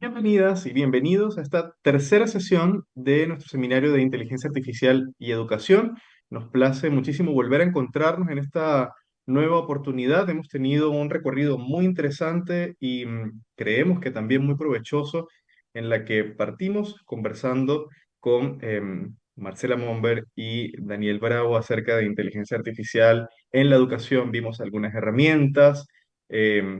Bienvenidas y bienvenidos a esta tercera sesión de nuestro seminario de Inteligencia Artificial y Educación. Nos place muchísimo volver a encontrarnos en esta nueva oportunidad. Hemos tenido un recorrido muy interesante y creemos que también muy provechoso, en la que partimos conversando con Marcela Momber y Daniel Bravo acerca de inteligencia artificial en la educación. Vimos algunas herramientas,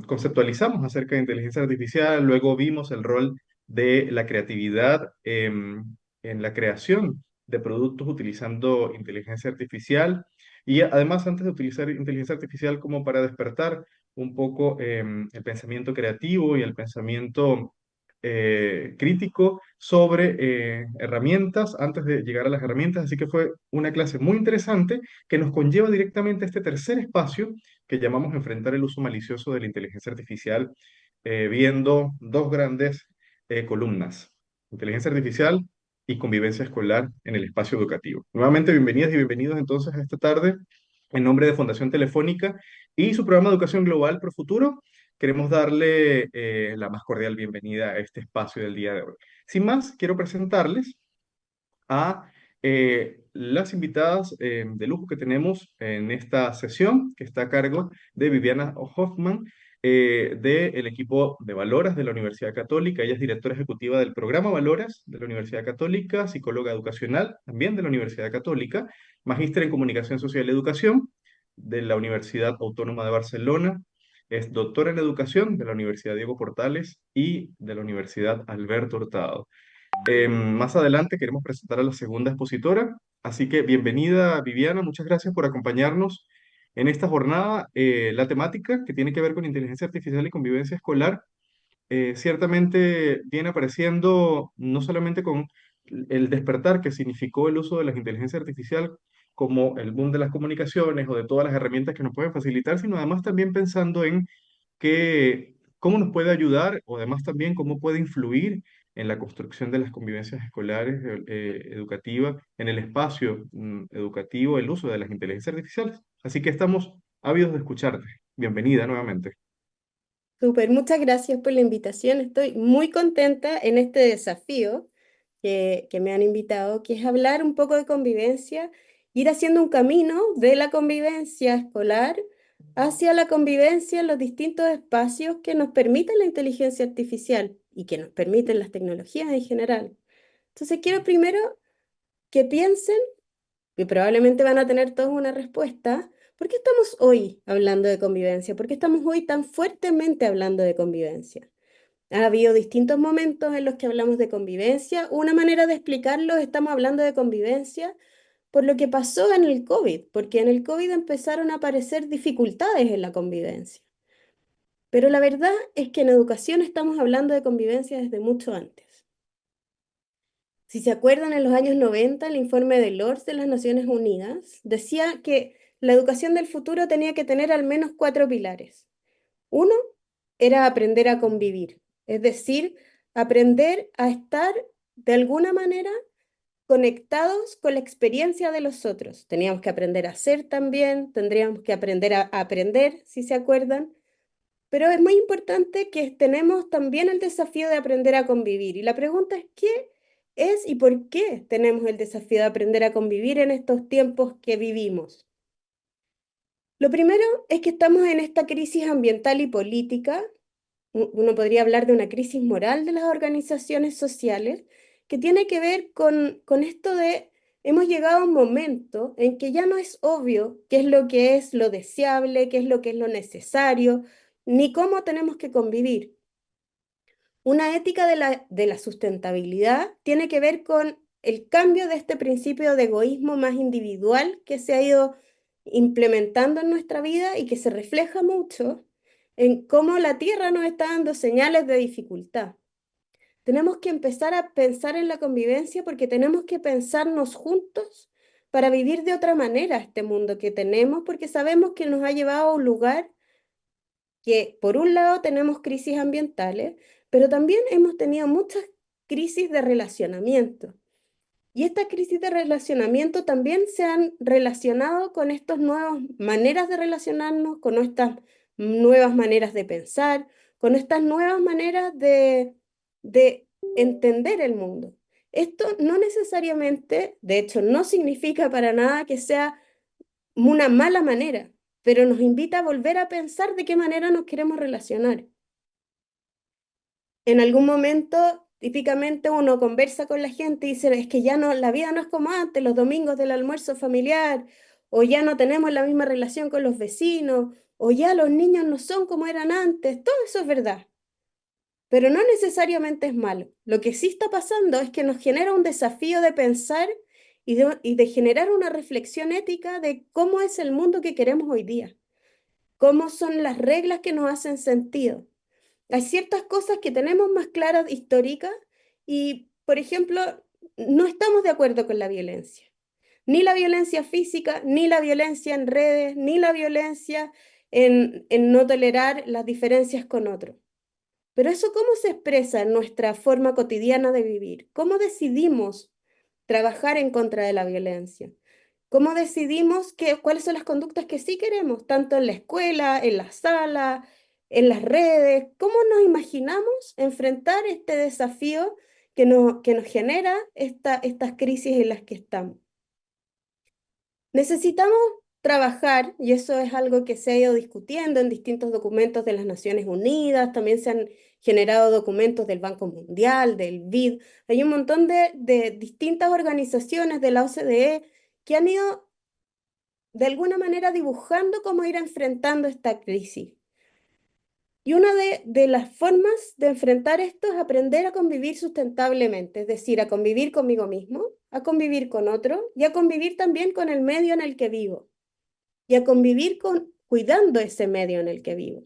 conceptualizamos acerca de inteligencia artificial, luego vimos el rol de la creatividad en la creación de productos utilizando inteligencia artificial y además antes de utilizar inteligencia artificial como para despertar un poco el pensamiento creativo y el pensamiento crítico sobre herramientas antes de llegar a las herramientas. Así que fue una clase muy interesante que nos conlleva directamente a este tercer espacio que llamamos enfrentar el uso malicioso de la inteligencia artificial, viendo dos grandes columnas: inteligencia artificial y convivencia escolar en el espacio educativo. Nuevamente, bienvenidas y bienvenidos entonces a esta tarde en nombre de Fundación Telefónica y su programa de Educación Global Pro Futuro. Queremos darle la más cordial bienvenida a este espacio del día de hoy. Sin más, quiero presentarles a las invitadas de lujo que tenemos en esta sesión, que está a cargo de Viviana Hoffman, del equipo de Valoras de la Universidad Católica. Ella es directora ejecutiva del programa Valoras de la Universidad Católica, psicóloga educacional también de la Universidad Católica, magíster en Comunicación Social y Educación de la Universidad Autónoma de Barcelona. Es doctora en Educación de la Universidad Diego Portales y de la Universidad Alberto Hurtado. Más adelante queremos presentar a la segunda expositora, así que bienvenida Viviana, muchas gracias por acompañarnos en esta jornada. La temática que tiene que ver con inteligencia artificial y convivencia escolar ciertamente viene apareciendo no solamente con el despertar que significó el uso de la inteligencia artificial como el boom de las comunicaciones o de todas las herramientas que nos pueden facilitar, sino además también pensando en cómo nos puede ayudar o además también cómo puede influir en la construcción de las convivencias escolares, educativas, en el espacio educativo, el uso de las inteligencias artificiales. Así que estamos ávidos de escucharte. Bienvenida nuevamente. Súper, muchas gracias por la invitación. Estoy muy contenta en este desafío que me han invitado, que es hablar un poco de convivencia, ir haciendo un camino de la convivencia escolar hacia la convivencia en los distintos espacios que nos permiten la inteligencia artificial y que nos permiten las tecnologías en general. Entonces, quiero primero que piensen, y probablemente van a tener todos una respuesta. ¿Por qué estamos hoy hablando de convivencia? ¿Por qué estamos hoy tan fuertemente hablando de convivencia? Ha habido distintos momentos en los que hablamos de convivencia. Una manera de explicarlo, estamos hablando de convivencia por lo que pasó en el COVID, porque en el COVID empezaron a aparecer dificultades en la convivencia. Pero la verdad es que en educación estamos hablando de convivencia desde mucho antes. Si se acuerdan, en los años 90, el informe de Lords de las Naciones Unidas decía que la educación del futuro tenía que tener al menos cuatro pilares. Uno era aprender a convivir, es decir, aprender a estar de alguna manera conectados con la experiencia de los otros. Teníamos que aprender a hacer también, tendríamos que aprender a aprender, si se acuerdan, pero es muy importante que tenemos también el desafío de aprender a convivir. Y la pregunta es, ¿qué es y por qué tenemos el desafío de aprender a convivir en estos tiempos que vivimos? Lo primero es que estamos en esta crisis ambiental y política. Uno podría hablar de una crisis moral de las organizaciones sociales que tiene que ver con esto de hemos llegado a un momento en que ya no es obvio qué es lo deseable, qué es lo necesario, ni cómo tenemos que convivir. Una ética de la sustentabilidad tiene que ver con el cambio de este principio de egoísmo más individual que se ha ido implementando en nuestra vida y que se refleja mucho en cómo la Tierra nos está dando señales de dificultad. Tenemos que empezar a pensar en la convivencia porque tenemos que pensarnos juntos para vivir de otra manera este mundo que tenemos, porque sabemos que nos ha llevado a un lugar que por un lado tenemos crisis ambientales, pero también hemos tenido muchas crisis de relacionamiento. Y estas crisis de relacionamiento también se han relacionado con estas nuevas maneras de relacionarnos, con estas nuevas maneras de pensar, con estas nuevas maneras de entender el mundo. Esto no necesariamente, de hecho, no significa para nada que sea una mala manera, pero nos invita a volver a pensar de qué manera nos queremos relacionar. En algún momento, típicamente uno conversa con la gente y dice, es que ya no, la vida no es como antes, los domingos del almuerzo familiar, o ya no tenemos la misma relación con los vecinos, o ya los niños no son como eran antes. Todo eso es verdad, pero no necesariamente es malo. Lo que sí está pasando es que nos genera un desafío de pensar y de generar una reflexión ética de cómo es el mundo que queremos hoy día, cómo son las reglas que nos hacen sentido. Hay ciertas cosas que tenemos más claras históricas y, por ejemplo, no estamos de acuerdo con la violencia. Ni la violencia física, ni la violencia en redes, ni la violencia en no tolerar las diferencias con otros. Pero eso, ¿cómo se expresa en nuestra forma cotidiana de vivir? ¿Cómo decidimos trabajar en contra de la violencia? ¿Cómo decidimos cuáles son las conductas que sí queremos, tanto en la escuela, en la sala, en las redes? ¿Cómo nos imaginamos enfrentar este desafío que nos genera estas crisis en las que estamos? Necesitamos trabajar, y eso es algo que se ha ido discutiendo en distintos documentos de las Naciones Unidas, también se han generado documentos del Banco Mundial, del BID, hay un montón de distintas organizaciones de la OCDE que han ido de alguna manera dibujando cómo ir enfrentando esta crisis. Y una de las formas de enfrentar esto es aprender a convivir sustentablemente, es decir, a convivir conmigo mismo, a convivir con otro y a convivir también con el medio en el que vivo y a convivir cuidando ese medio en el que vivo.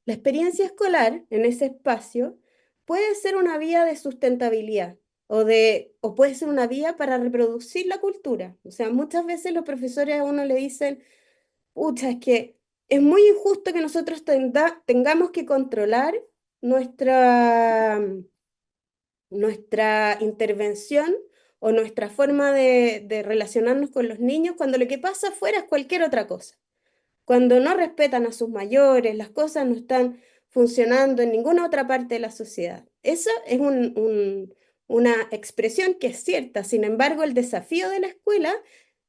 La experiencia escolar en ese espacio puede ser una vía de sustentabilidad o puede ser una vía para reproducir la cultura. O sea, muchas veces los profesores a uno le dicen, pucha, es que es muy injusto que nosotros tengamos que controlar nuestra, nuestra intervención o nuestra forma de relacionarnos con los niños cuando lo que pasa afuera es cualquier otra cosa. Cuando no respetan a sus mayores, las cosas no están funcionando en ninguna otra parte de la sociedad. Esa es una expresión que es cierta. Sin embargo, el desafío de la escuela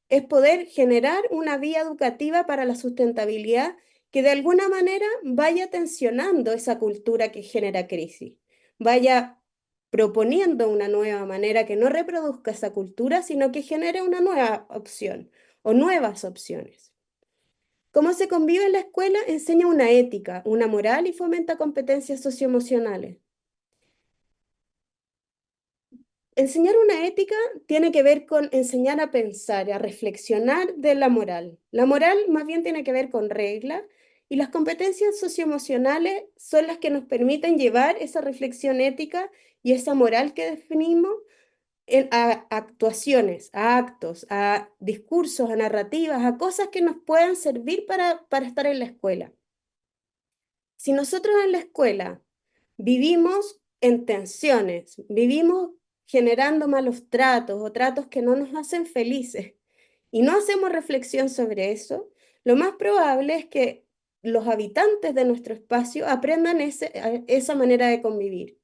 es poder generar una vía educativa para la sustentabilidad que de alguna manera vaya tensionando esa cultura que genera crisis, vaya proponiendo una nueva manera que no reproduzca esa cultura, sino que genere una nueva opción o nuevas opciones. Cómo se convive en la escuela enseña una ética, una moral y fomenta competencias socioemocionales. Enseñar una ética tiene que ver con enseñar a pensar, a reflexionar de la moral. La moral más bien tiene que ver con reglas y las competencias socioemocionales son las que nos permiten llevar esa reflexión ética y esa moral que definimos a actuaciones, a actos, a discursos, a narrativas, a cosas que nos puedan servir para estar en la escuela. Si nosotros en la escuela vivimos en tensiones, vivimos generando malos tratos o tratos que no nos hacen felices y no hacemos reflexión sobre eso, lo más probable es que los habitantes de nuestro espacio aprendan esa manera de convivir.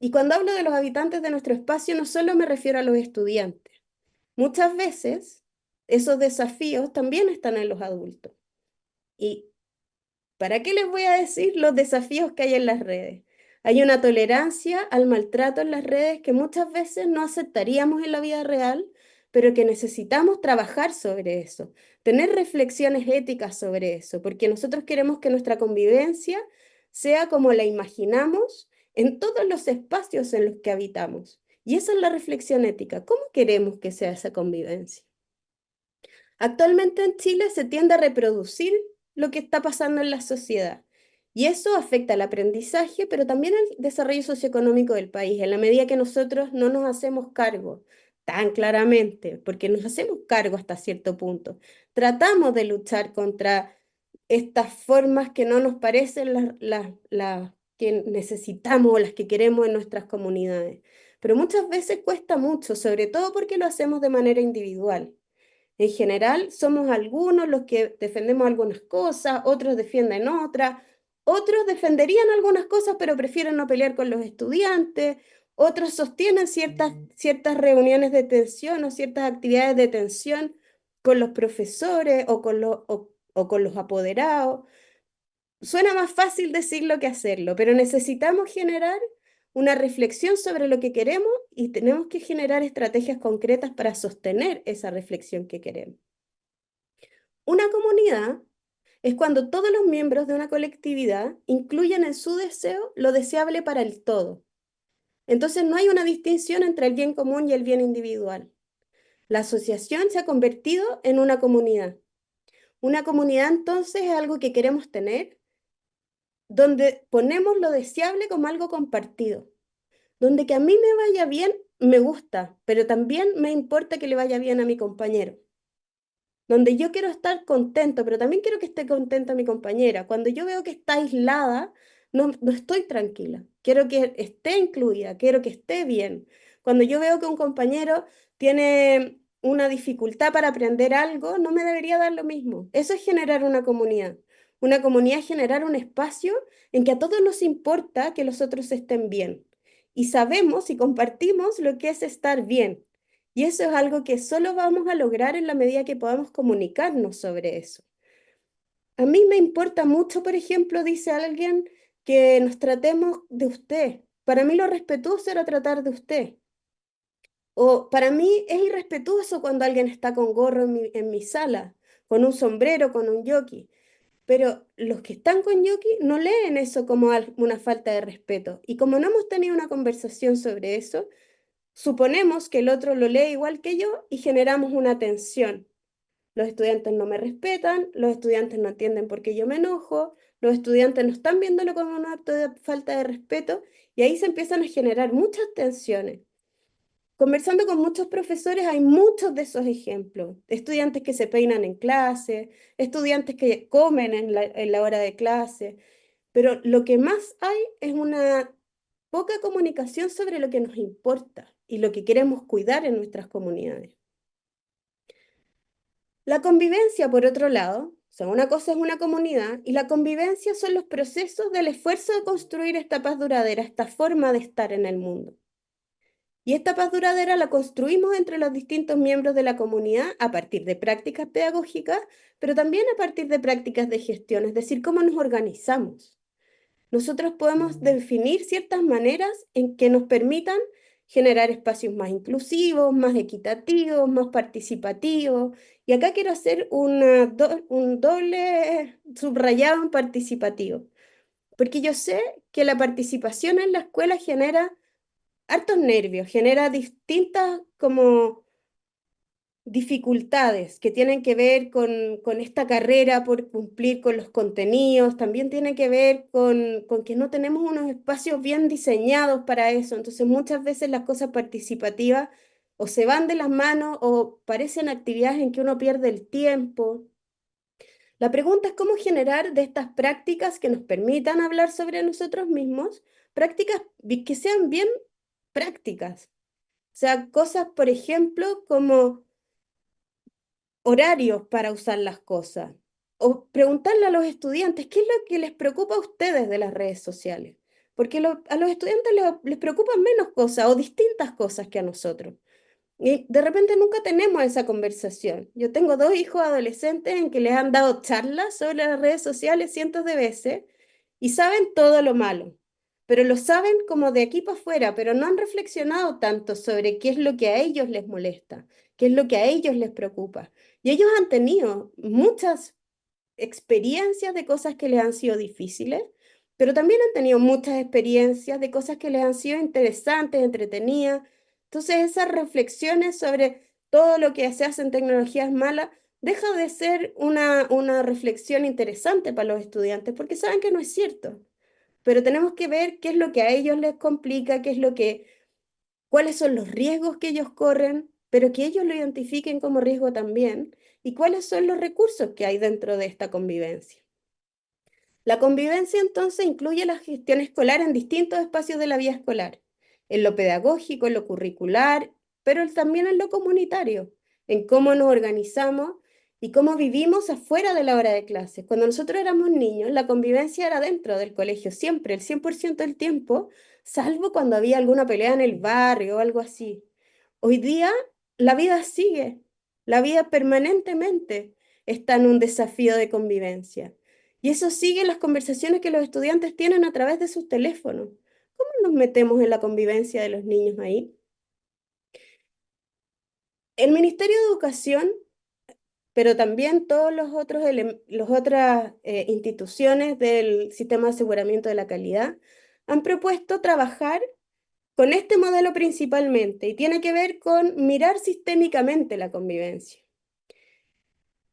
Y cuando hablo de los habitantes de nuestro espacio, no solo me refiero a los estudiantes. Muchas veces esos desafíos también están en los adultos. Y ¿para qué les voy a decir los desafíos que hay en las redes? Hay una tolerancia al maltrato en las redes que muchas veces no aceptaríamos en la vida real, pero que necesitamos trabajar sobre eso, tener reflexiones éticas sobre eso, porque nosotros queremos que nuestra convivencia sea como la imaginamos en todos los espacios en los que habitamos. Y esa es la reflexión ética. ¿Cómo queremos que sea esa convivencia? Actualmente en Chile se tiende a reproducir lo que está pasando en la sociedad y eso afecta al aprendizaje, pero también al desarrollo socioeconómico del país, en la medida que nosotros no nos hacemos cargo tan claramente, porque nos hacemos cargo hasta cierto punto. Tratamos de luchar contra estas formas que no nos parecen las que necesitamos o las que queremos en nuestras comunidades, pero muchas veces cuesta mucho, sobre todo porque lo hacemos de manera individual. En general, somos algunos los que defendemos algunas cosas, otros defienden otras, Otros defenderían algunas cosas, pero prefieren no pelear con los estudiantes. Otros sostienen ciertas reuniones de tensión o ciertas actividades de tensión con los profesores o con los apoderados. Suena más fácil decirlo que hacerlo, pero necesitamos generar una reflexión sobre lo que queremos y tenemos que generar estrategias concretas para sostener esa reflexión que queremos. Una comunidad es cuando todos los miembros de una colectividad incluyen en su deseo lo deseable para el todo. Entonces no hay una distinción entre el bien común y el bien individual. La asociación se ha convertido en una comunidad. Una comunidad entonces es algo que queremos tener, donde ponemos lo deseable como algo compartido, donde que a mí me vaya bien, me gusta, pero también me importa que le vaya bien a mi compañero, donde yo quiero estar contento, pero también quiero que esté contenta mi compañera. Cuando yo veo que está aislada, no estoy tranquila. Quiero que esté incluida, quiero que esté bien. Cuando yo veo que un compañero tiene una dificultad para aprender algo, no me debería dar lo mismo. Eso es generar una comunidad. Una comunidad es generar un espacio en que a todos nos importa que los otros estén bien. Y sabemos y compartimos lo que es estar bien. Y eso es algo que solo vamos a lograr en la medida que podamos comunicarnos sobre eso. A mí me importa mucho, por ejemplo, dice alguien, que nos tratemos de usted. Para mí lo respetuoso era tratar de usted. O para mí es irrespetuoso cuando alguien está con gorro en mi sala, con un sombrero, con un jockey. Pero los que están con jockey no leen eso como una falta de respeto. Y como no hemos tenido una conversación sobre eso, suponemos que el otro lo lee igual que yo y generamos una tensión. Los estudiantes no me respetan, los estudiantes no entienden por qué yo me enojo, los estudiantes no están viéndolo como un acto de falta de respeto y ahí se empiezan a generar muchas tensiones. Conversando con muchos profesores hay muchos de esos ejemplos. Estudiantes que se peinan en clase, estudiantes que comen en la hora de clase, pero lo que más hay es una poca comunicación sobre lo que nos importa y lo que queremos cuidar en nuestras comunidades. La convivencia, por otro lado, o sea, una cosa es una comunidad y la convivencia son los procesos del esfuerzo de construir esta paz duradera, esta forma de estar en el mundo. Y esta paz duradera la construimos entre los distintos miembros de la comunidad a partir de prácticas pedagógicas, pero también a partir de prácticas de gestión, es decir, cómo nos organizamos. Nosotros podemos definir ciertas maneras en que nos permitan generar espacios más inclusivos, más equitativos, más participativos. Y acá quiero hacer un doble subrayado en participativo, porque yo sé que la participación en la escuela genera hartos nervios, genera distintas como dificultades que tienen que ver con esta carrera por cumplir con los contenidos, también tiene que ver con que no tenemos unos espacios bien diseñados para eso, entonces muchas veces las cosas participativas o se van de las manos o parecen actividades en que uno pierde el tiempo. La pregunta es cómo generar de estas prácticas que nos permitan hablar sobre nosotros mismos, prácticas que sean bien prácticas. O sea, cosas, por ejemplo, como horarios para usar las cosas. O preguntarle a los estudiantes qué es lo que les preocupa a ustedes de las redes sociales. Porque a los estudiantes les preocupan menos cosas o distintas cosas que a nosotros. Y de repente nunca tenemos esa conversación. Yo tengo dos hijos adolescentes en que les han dado charlas sobre las redes sociales cientos de veces y saben todo lo malo, pero lo saben como de aquí para afuera, pero no han reflexionado tanto sobre qué es lo que a ellos les molesta, qué es lo que a ellos les preocupa. Y ellos han tenido muchas experiencias de cosas que les han sido difíciles, pero también han tenido muchas experiencias de cosas que les han sido interesantes, entretenidas. Entonces, esas reflexiones sobre todo lo que se hace en tecnologías malas deja de ser una reflexión interesante para los estudiantes porque saben que no es cierto. Pero tenemos que ver qué es lo que a ellos les complica, cuáles son los riesgos que ellos corren, pero que ellos lo identifiquen como riesgo también, y cuáles son los recursos que hay dentro de esta convivencia. La convivencia entonces incluye la gestión escolar en distintos espacios de la vida escolar, en lo pedagógico, en lo curricular, pero también en lo comunitario, en cómo nos organizamos y cómo vivimos afuera de la hora de clases. Cuando nosotros éramos niños, la convivencia era dentro del colegio, siempre, el 100% del tiempo, salvo cuando había alguna pelea en el barrio o algo así. Hoy día la vida sigue, la vida permanentemente está en un desafío de convivencia. Y eso sigue en las conversaciones que los estudiantes tienen a través de sus teléfonos. ¿Cómo nos metemos en la convivencia de los niños ahí? El Ministerio de Educación, pero también todos los otros las otras instituciones del sistema de aseguramiento de la calidad han propuesto trabajar con este modelo principalmente y tiene que ver con mirar sistémicamente la convivencia.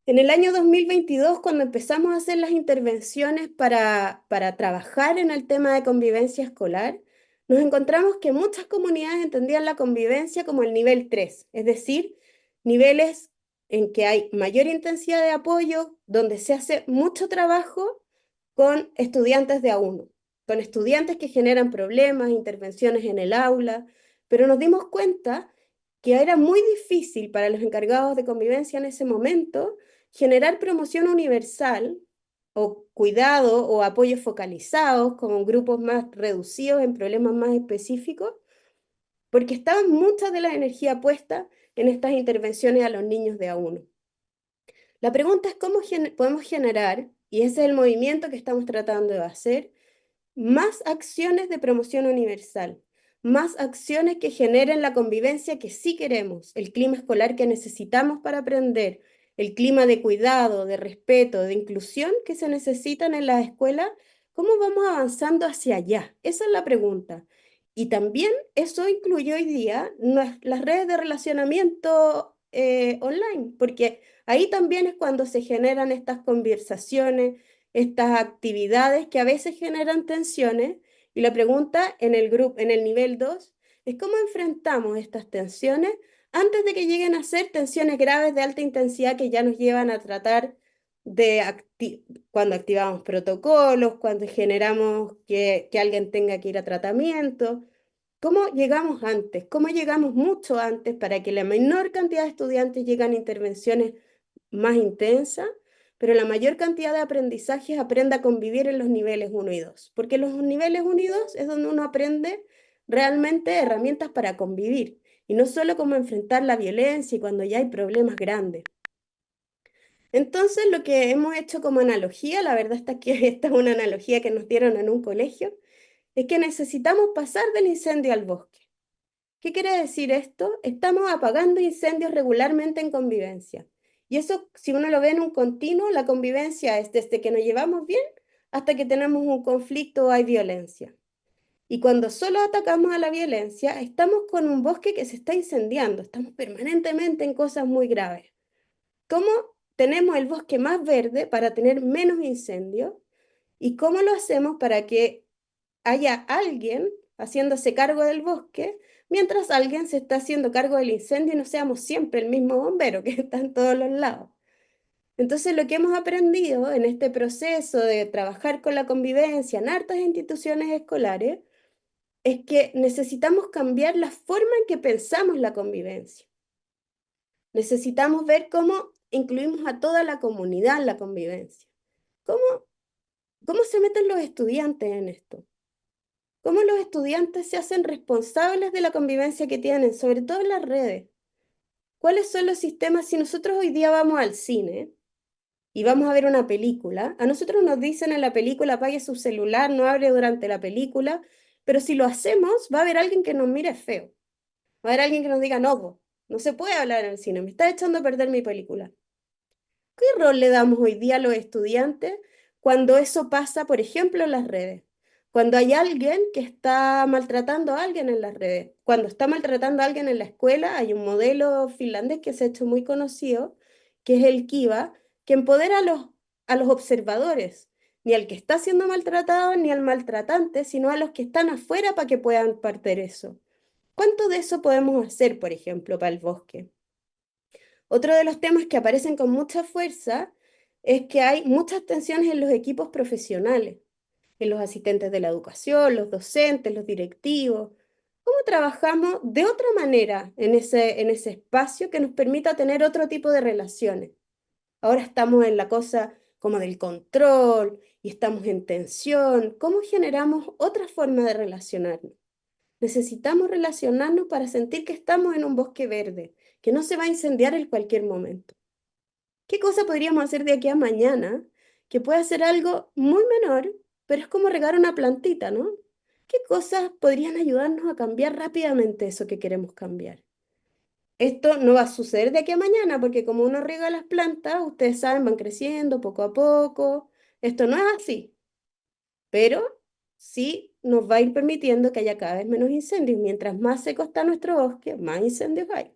En el año 2022, cuando empezamos a hacer las intervenciones para trabajar en el tema de convivencia escolar, nos encontramos que muchas comunidades entendían la convivencia como el nivel 3, es decir, niveles en que hay mayor intensidad de apoyo, donde se hace mucho trabajo con estudiantes de A1, con estudiantes que generan problemas, intervenciones en el aula, pero nos dimos cuenta que era muy difícil para los encargados de convivencia en ese momento generar promoción universal o cuidado o apoyos focalizados con grupos más reducidos en problemas más específicos, porque estaban muchas de la energía puesta en estas intervenciones a los niños de A1. La pregunta es cómo podemos generar, y ese es el movimiento que estamos tratando de hacer, más acciones de promoción universal, más acciones que generen la convivencia que sí queremos, el clima escolar que necesitamos para aprender, el clima de cuidado, de respeto, de inclusión que se necesitan en las escuelas. ¿Cómo vamos avanzando hacia allá? Esa es la pregunta. Y también eso incluye hoy día las redes de relacionamiento online, porque ahí también es cuando se generan estas conversaciones, estas actividades que a veces generan tensiones. Y la pregunta en el grupo, en el nivel 2 es cómo enfrentamos estas tensiones antes de que lleguen a ser tensiones graves de alta intensidad que ya nos llevan a tratar de cuando activamos protocolos, cuando generamos que alguien tenga que ir a tratamiento. ¿Cómo llegamos antes? ¿Cómo llegamos mucho antes para que la menor cantidad de estudiantes lleguen a intervenciones más intensas, pero la mayor cantidad de aprendizajes aprenda a convivir en los niveles 1 y 2? Porque los niveles 1 y 2 es donde uno aprende realmente herramientas para convivir, y no solo cómo enfrentar la violencia y cuando ya hay problemas grandes. Entonces, lo que hemos hecho como analogía, la verdad está que esta es una analogía que nos dieron en un colegio, es que necesitamos pasar del incendio al bosque. ¿Qué quiere decir esto? Estamos apagando incendios regularmente en convivencia. Y eso, si uno lo ve en un continuo, la convivencia es desde que nos llevamos bien hasta que tenemos un conflicto o hay violencia. Y cuando solo atacamos a la violencia, estamos con un bosque que se está incendiando, estamos permanentemente en cosas muy graves. ¿Cómo tenemos el bosque más verde para tener menos incendios? ¿Y cómo lo hacemos para que haya alguien haciéndose cargo del bosque, mientras alguien se está haciendo cargo del incendio y no seamos siempre el mismo bombero que está en todos los lados? Entonces, lo que hemos aprendido en este proceso de trabajar con la convivencia en hartas instituciones escolares es que necesitamos cambiar la forma en que pensamos la convivencia. Necesitamos ver cómo incluimos a toda la comunidad en la convivencia. ¿Cómo, cómo se meten los estudiantes en esto? ¿Cómo los estudiantes se hacen responsables de la convivencia que tienen, sobre todo en las redes? ¿Cuáles son los sistemas? Si nosotros hoy día vamos al cine y vamos a ver una película, a nosotros nos dicen en la película apague su celular, no hable durante la película, pero si lo hacemos va a haber alguien que nos mire feo, va a haber alguien que nos diga, no, po, no se puede hablar en el cine, me está echando a perder mi película. ¿Qué rol le damos hoy día a los estudiantes cuando eso pasa, por ejemplo, en las redes? Cuando hay alguien que está maltratando a alguien en las redes, cuando está maltratando a alguien en la escuela, hay un modelo finlandés que se ha hecho muy conocido, que es el Kiva, que empodera a los observadores, ni al que está siendo maltratado ni al maltratante, sino a los que están afuera para que puedan partir eso. ¿Cuánto de eso podemos hacer, por ejemplo, para el bosque? Otro de los temas que aparecen con mucha fuerza es que hay muchas tensiones en los equipos profesionales, en los asistentes de la educación, los docentes, los directivos. ¿Cómo trabajamos de otra manera en ese espacio que nos permita tener otro tipo de relaciones? Ahora estamos en la cosa como del control y estamos en tensión. ¿Cómo generamos otra forma de relacionarnos? Necesitamos relacionarnos para sentir que estamos en un bosque verde, que no se va a incendiar en cualquier momento. ¿Qué cosa podríamos hacer de aquí a mañana que pueda ser algo muy menor, pero es como regar una plantita, ¿no? ¿Qué cosas podrían ayudarnos a cambiar rápidamente eso que queremos cambiar? Esto no va a suceder de aquí a mañana, porque como uno riega las plantas, ustedes saben, van creciendo poco a poco. Esto no es así, pero sí nos va a ir permitiendo que haya cada vez menos incendios. Mientras más seco está nuestro bosque, más incendios hay.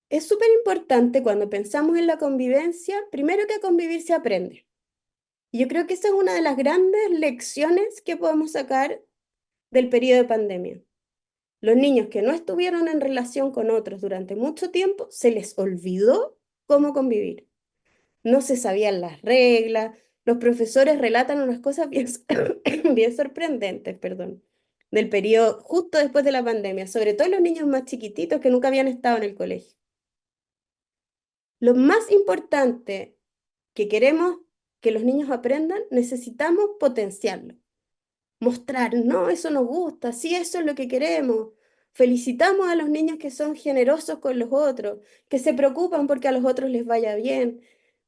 Es súper importante cuando pensamos en la convivencia, primero que a convivir se aprende. Y yo creo que esa es una de las grandes lecciones que podemos sacar del periodo de pandemia. Los niños que no estuvieron en relación con otros durante mucho tiempo, se les olvidó cómo convivir. No se sabían las reglas. Los profesores relatan unas cosas bien, bien sorprendentes, perdón, del periodo justo después de la pandemia, sobre todo los niños más chiquititos que nunca habían estado en el colegio. Lo más importante que queremos que los niños aprendan, necesitamos potenciarlo. Mostrar, no, eso nos gusta, sí, eso es lo que queremos. Felicitamos a los niños que son generosos con los otros, que se preocupan porque a los otros les vaya bien.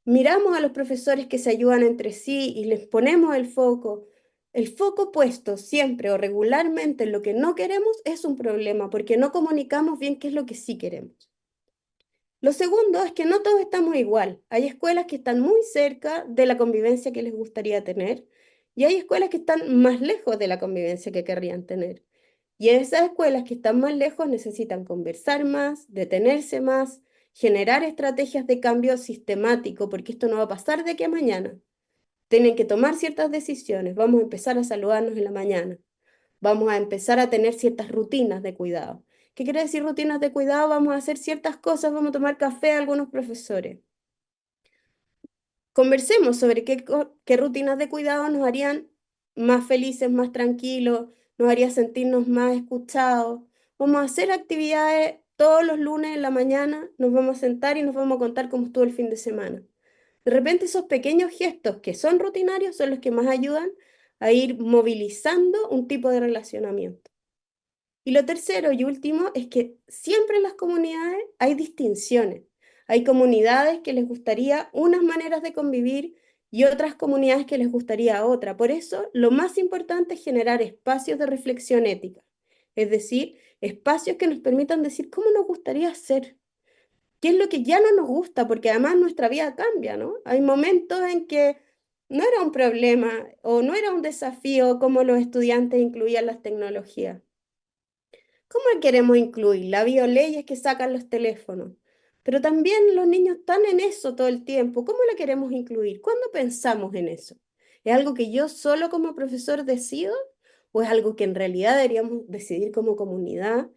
Miramos a los profesores que se ayudan entre sí y les ponemos el foco. El foco puesto siempre o regularmente en lo que no queremos es un problema porque no comunicamos bien qué es lo que sí queremos. Lo segundo es que no todos estamos igual. Hay escuelas que están muy cerca de la convivencia que les gustaría tener y hay escuelas que están más lejos de la convivencia que querrían tener. Y esas escuelas que están más lejos necesitan conversar más, detenerse más, generar estrategias de cambio sistemático, porque esto no va a pasar de aquí a mañana. Tienen que tomar ciertas decisiones. Vamos a empezar a saludarnos en la mañana. Vamos a empezar a tener ciertas rutinas de cuidado. ¿Qué quiere decir rutinas de cuidado? Vamos a hacer ciertas cosas, vamos a tomar café a algunos profesores. Conversemos sobre qué rutinas de cuidado nos harían más felices, más tranquilos, nos haría sentirnos más escuchados. Vamos a hacer actividades todos los lunes en la mañana, nos vamos a sentar y nos vamos a contar cómo estuvo el fin de semana. De repente esos pequeños gestos que son rutinarios son los que más ayudan a ir movilizando un tipo de relacionamiento. Y lo tercero y último es que siempre en las comunidades hay distinciones. Hay comunidades que les gustaría unas maneras de convivir y otras comunidades que les gustaría otra. Por eso, lo más importante es generar espacios de reflexión ética. Es decir, espacios que nos permitan decir cómo nos gustaría ser, qué es lo que ya no nos gusta, porque además nuestra vida cambia, ¿no? Hay momentos en que no era un problema o no era un desafío como los estudiantes incluían las tecnologías. ¿Cómo queremos incluir? La bioleyes que sacan los teléfonos. Pero también los niños están en eso todo el tiempo. ¿Cómo la queremos incluir? ¿Cuándo pensamos en eso? ¿Es algo que yo solo como profesor decido? ¿O es algo que en realidad deberíamos decidir como comunidad?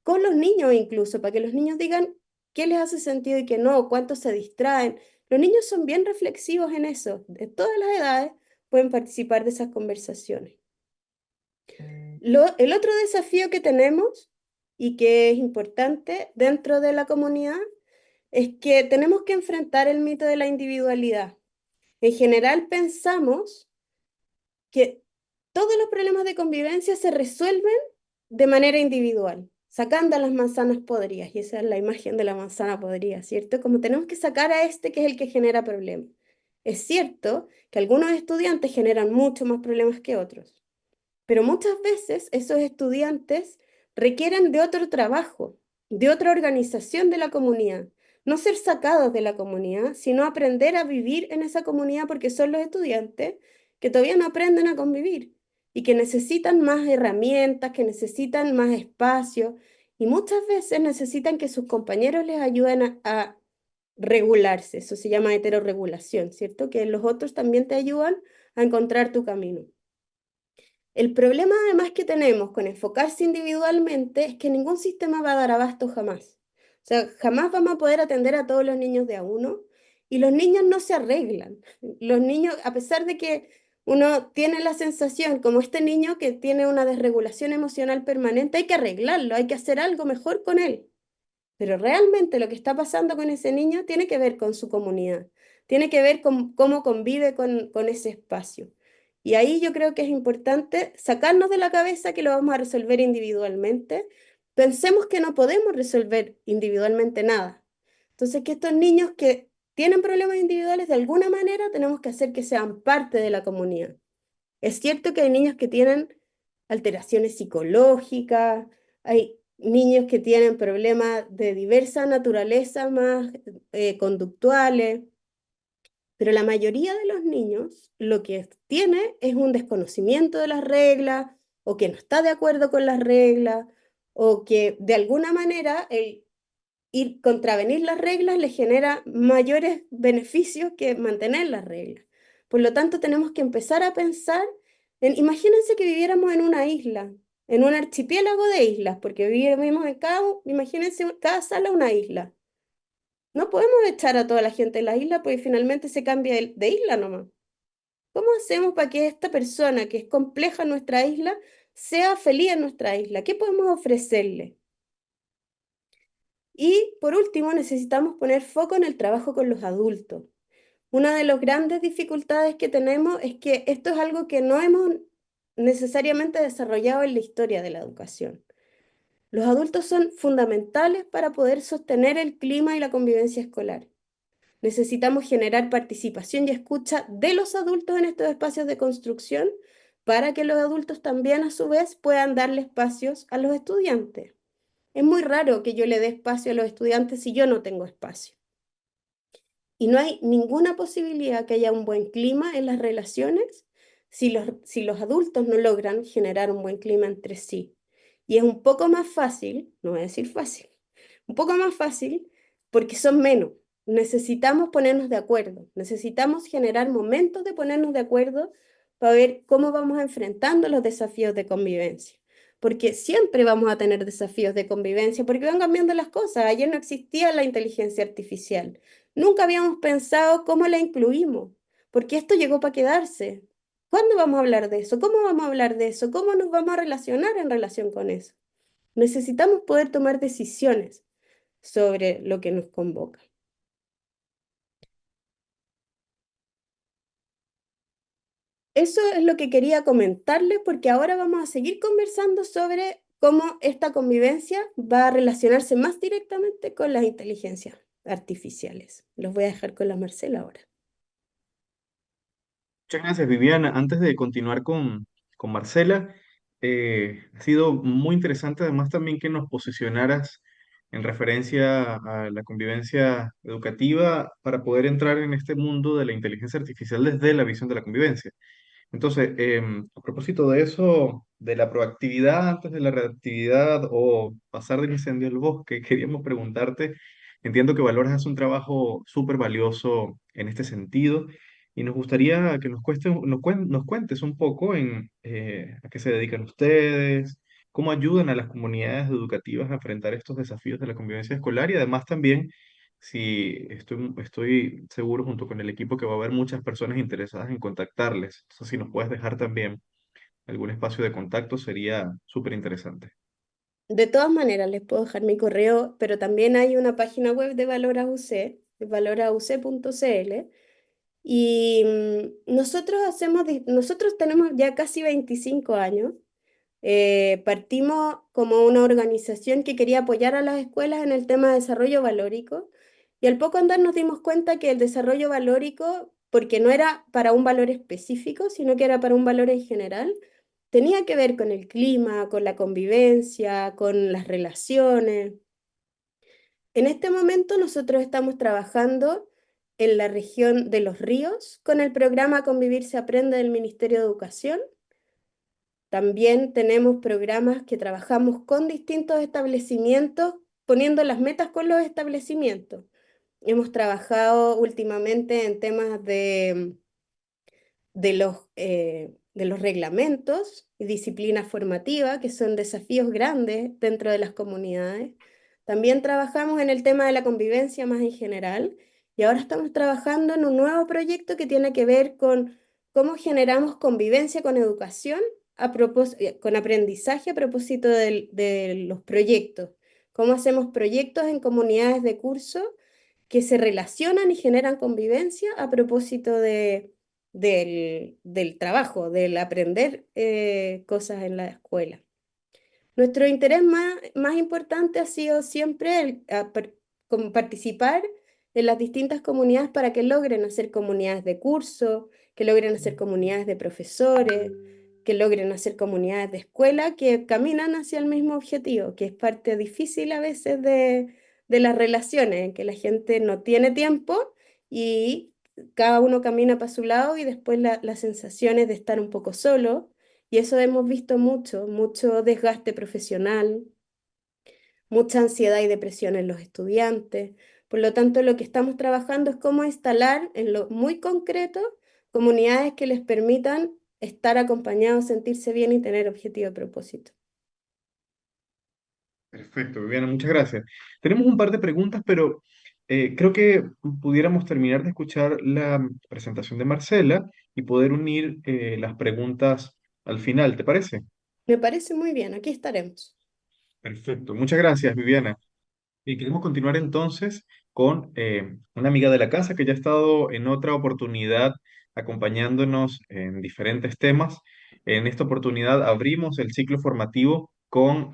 Con los niños incluso, para que los niños digan qué les hace sentido y qué no, cuánto se distraen. Los niños son bien reflexivos en eso. De todas las edades pueden participar de esas conversaciones. El otro desafío que tenemos y que es importante dentro de la comunidad es que tenemos que enfrentar el mito de la individualidad. En general pensamos que todos los problemas de convivencia se resuelven de manera individual, sacando a las manzanas podridas, y esa es la imagen de la manzana podrida, ¿cierto? Como tenemos que sacar a este que es el que genera problemas. Es cierto que algunos estudiantes generan mucho más problemas que otros. Pero muchas veces esos estudiantes requieren de otro trabajo, de otra organización de la comunidad. No ser sacados de la comunidad, sino aprender a vivir en esa comunidad porque son los estudiantes que todavía no aprenden a convivir y que necesitan más herramientas, que necesitan más espacio y muchas veces necesitan que sus compañeros les ayuden a regularse. Eso se llama heterorregulación, ¿cierto? Que los otros también te ayudan a encontrar tu camino. El problema además que tenemos con enfocarse individualmente es que ningún sistema va a dar abasto jamás. O sea, jamás vamos a poder atender a todos los niños de a uno y los niños no se arreglan. Los niños, a pesar de que uno tiene la sensación, como este niño que tiene una desregulación emocional permanente, hay que arreglarlo, hay que hacer algo mejor con él. pero realmente lo que está pasando con ese niño tiene que ver con su comunidad, tiene que ver con cómo convive con ese espacio. Y ahí yo creo que es importante sacarnos de la cabeza que lo vamos a resolver individualmente. Pensemos que no podemos resolver individualmente nada. Entonces, que estos niños que tienen problemas individuales, de alguna manera tenemos que hacer que sean parte de la comunidad. Es cierto que hay niños que tienen alteraciones psicológicas, hay niños que tienen problemas de diversa naturaleza, más conductuales, pero la mayoría de los niños lo que tiene es un desconocimiento de las reglas o que no está de acuerdo con las reglas o que de alguna manera el ir contravenir las reglas le genera mayores beneficios que mantener las reglas. Por lo tanto, tenemos que empezar a pensar en, imagínense que viviéramos en una isla, en un archipiélago de islas, porque vivimos en imagínense cada sala una isla. No podemos echar a toda la gente de la isla porque finalmente se cambia de isla nomás. ¿Cómo hacemos para que esta persona que es compleja en nuestra isla sea feliz en nuestra isla? ¿Qué podemos ofrecerle? Y por último, necesitamos poner foco en el trabajo con los adultos. Una de las grandes dificultades que tenemos es que esto es algo que no hemos necesariamente desarrollado en la historia de la educación. Los adultos son fundamentales para poder sostener el clima y la convivencia escolar. Necesitamos generar participación y escucha de los adultos en estos espacios de construcción para que los adultos también a su vez puedan darle espacios a los estudiantes. Es muy raro que yo le dé espacio a los estudiantes si yo no tengo espacio. Y no hay ninguna posibilidad que haya un buen clima en las relaciones si los adultos no logran generar un buen clima entre sí. Y es un poco más fácil, no voy a decir fácil, un poco más fácil porque son menos. Necesitamos ponernos de acuerdo, necesitamos generar momentos de ponernos de acuerdo para ver cómo vamos enfrentando los desafíos de convivencia. Porque siempre vamos a tener desafíos de convivencia, porque van cambiando las cosas. Ayer no existía la inteligencia artificial. Nunca habíamos pensado cómo la incluimos, porque esto llegó para quedarse. ¿Cuándo vamos a hablar de eso? ¿Cómo vamos a hablar de eso? ¿Cómo nos vamos a relacionar en relación con eso? Necesitamos poder tomar decisiones sobre lo que nos convoca. Eso es lo que quería comentarles porque ahora vamos a seguir conversando sobre cómo esta convivencia va a relacionarse más directamente con las inteligencias artificiales. Los voy a dejar con la Marcela ahora. Muchas gracias, Viviana. Antes de continuar con Marcela, ha sido muy interesante además también que nos posicionaras en referencia a la convivencia educativa para poder entrar en este mundo de la inteligencia artificial desde la visión de la convivencia. Entonces, a propósito de eso, de la proactividad antes de la reactividad o pasar del incendio al bosque, queríamos preguntarte, entiendo que Valoras hace un trabajo súper valioso en este sentido y nos gustaría que nos cuentes un poco en a qué se dedican ustedes, cómo ayudan a las comunidades educativas a enfrentar estos desafíos de la convivencia escolar y además también sí, estoy seguro junto con el equipo que va a haber muchas personas interesadas en contactarles. Entonces, si nos puedes dejar también algún espacio de contacto, sería súper interesante. De todas maneras, les puedo dejar mi correo, pero también hay una página web de Valora UC, valorauc.cl, y nosotros tenemos ya casi 25 años. Partimos como una organización que quería apoyar a las escuelas en el tema de desarrollo valórico y al poco andar nos dimos cuenta que el desarrollo valórico, porque no era para un valor específico, sino que era para un valor en general, tenía que ver con el clima, con la convivencia, con las relaciones. En este momento nosotros estamos trabajando en la región de Los Ríos con el programa Convivir se aprende del Ministerio de Educación. También tenemos programas que trabajamos con distintos establecimientos, poniendo las metas con los establecimientos. Hemos trabajado últimamente en temas de los reglamentos y disciplina formativa, que son desafíos grandes dentro de las comunidades. También trabajamos en el tema de la convivencia más en general y ahora estamos trabajando en un nuevo proyecto que tiene que ver con cómo generamos convivencia con educación con aprendizaje a propósito de los proyectos, cómo hacemos proyectos en comunidades de curso que se relacionan y generan convivencia a propósito del trabajo, del aprender cosas en la escuela. Nuestro interés más importante ha sido siempre como participar en las distintas comunidades para que logren hacer comunidades de curso, que logren hacer comunidades de profesores, que logren hacer comunidades de escuela que caminan hacia el mismo objetivo, que es parte difícil a veces de las relaciones, en que la gente no tiene tiempo y cada uno camina para su lado y después la sensación es de estar un poco solo y eso hemos visto mucho, mucho desgaste profesional, mucha ansiedad y depresión en los estudiantes. Por lo tanto, lo que estamos trabajando es cómo instalar en lo muy concreto comunidades que les permitan estar acompañados, sentirse bien y tener objetivo de propósito. Perfecto, Viviana, muchas gracias. Tenemos un par de preguntas, pero creo que pudiéramos terminar de escuchar la presentación de Marcela y poder unir las preguntas al final, ¿te parece? Me parece muy bien, aquí estaremos. Perfecto, muchas gracias, Viviana. Y queremos continuar entonces con una amiga de la casa que ya ha estado en otra oportunidad acompañándonos en diferentes temas. En esta oportunidad abrimos el ciclo formativo con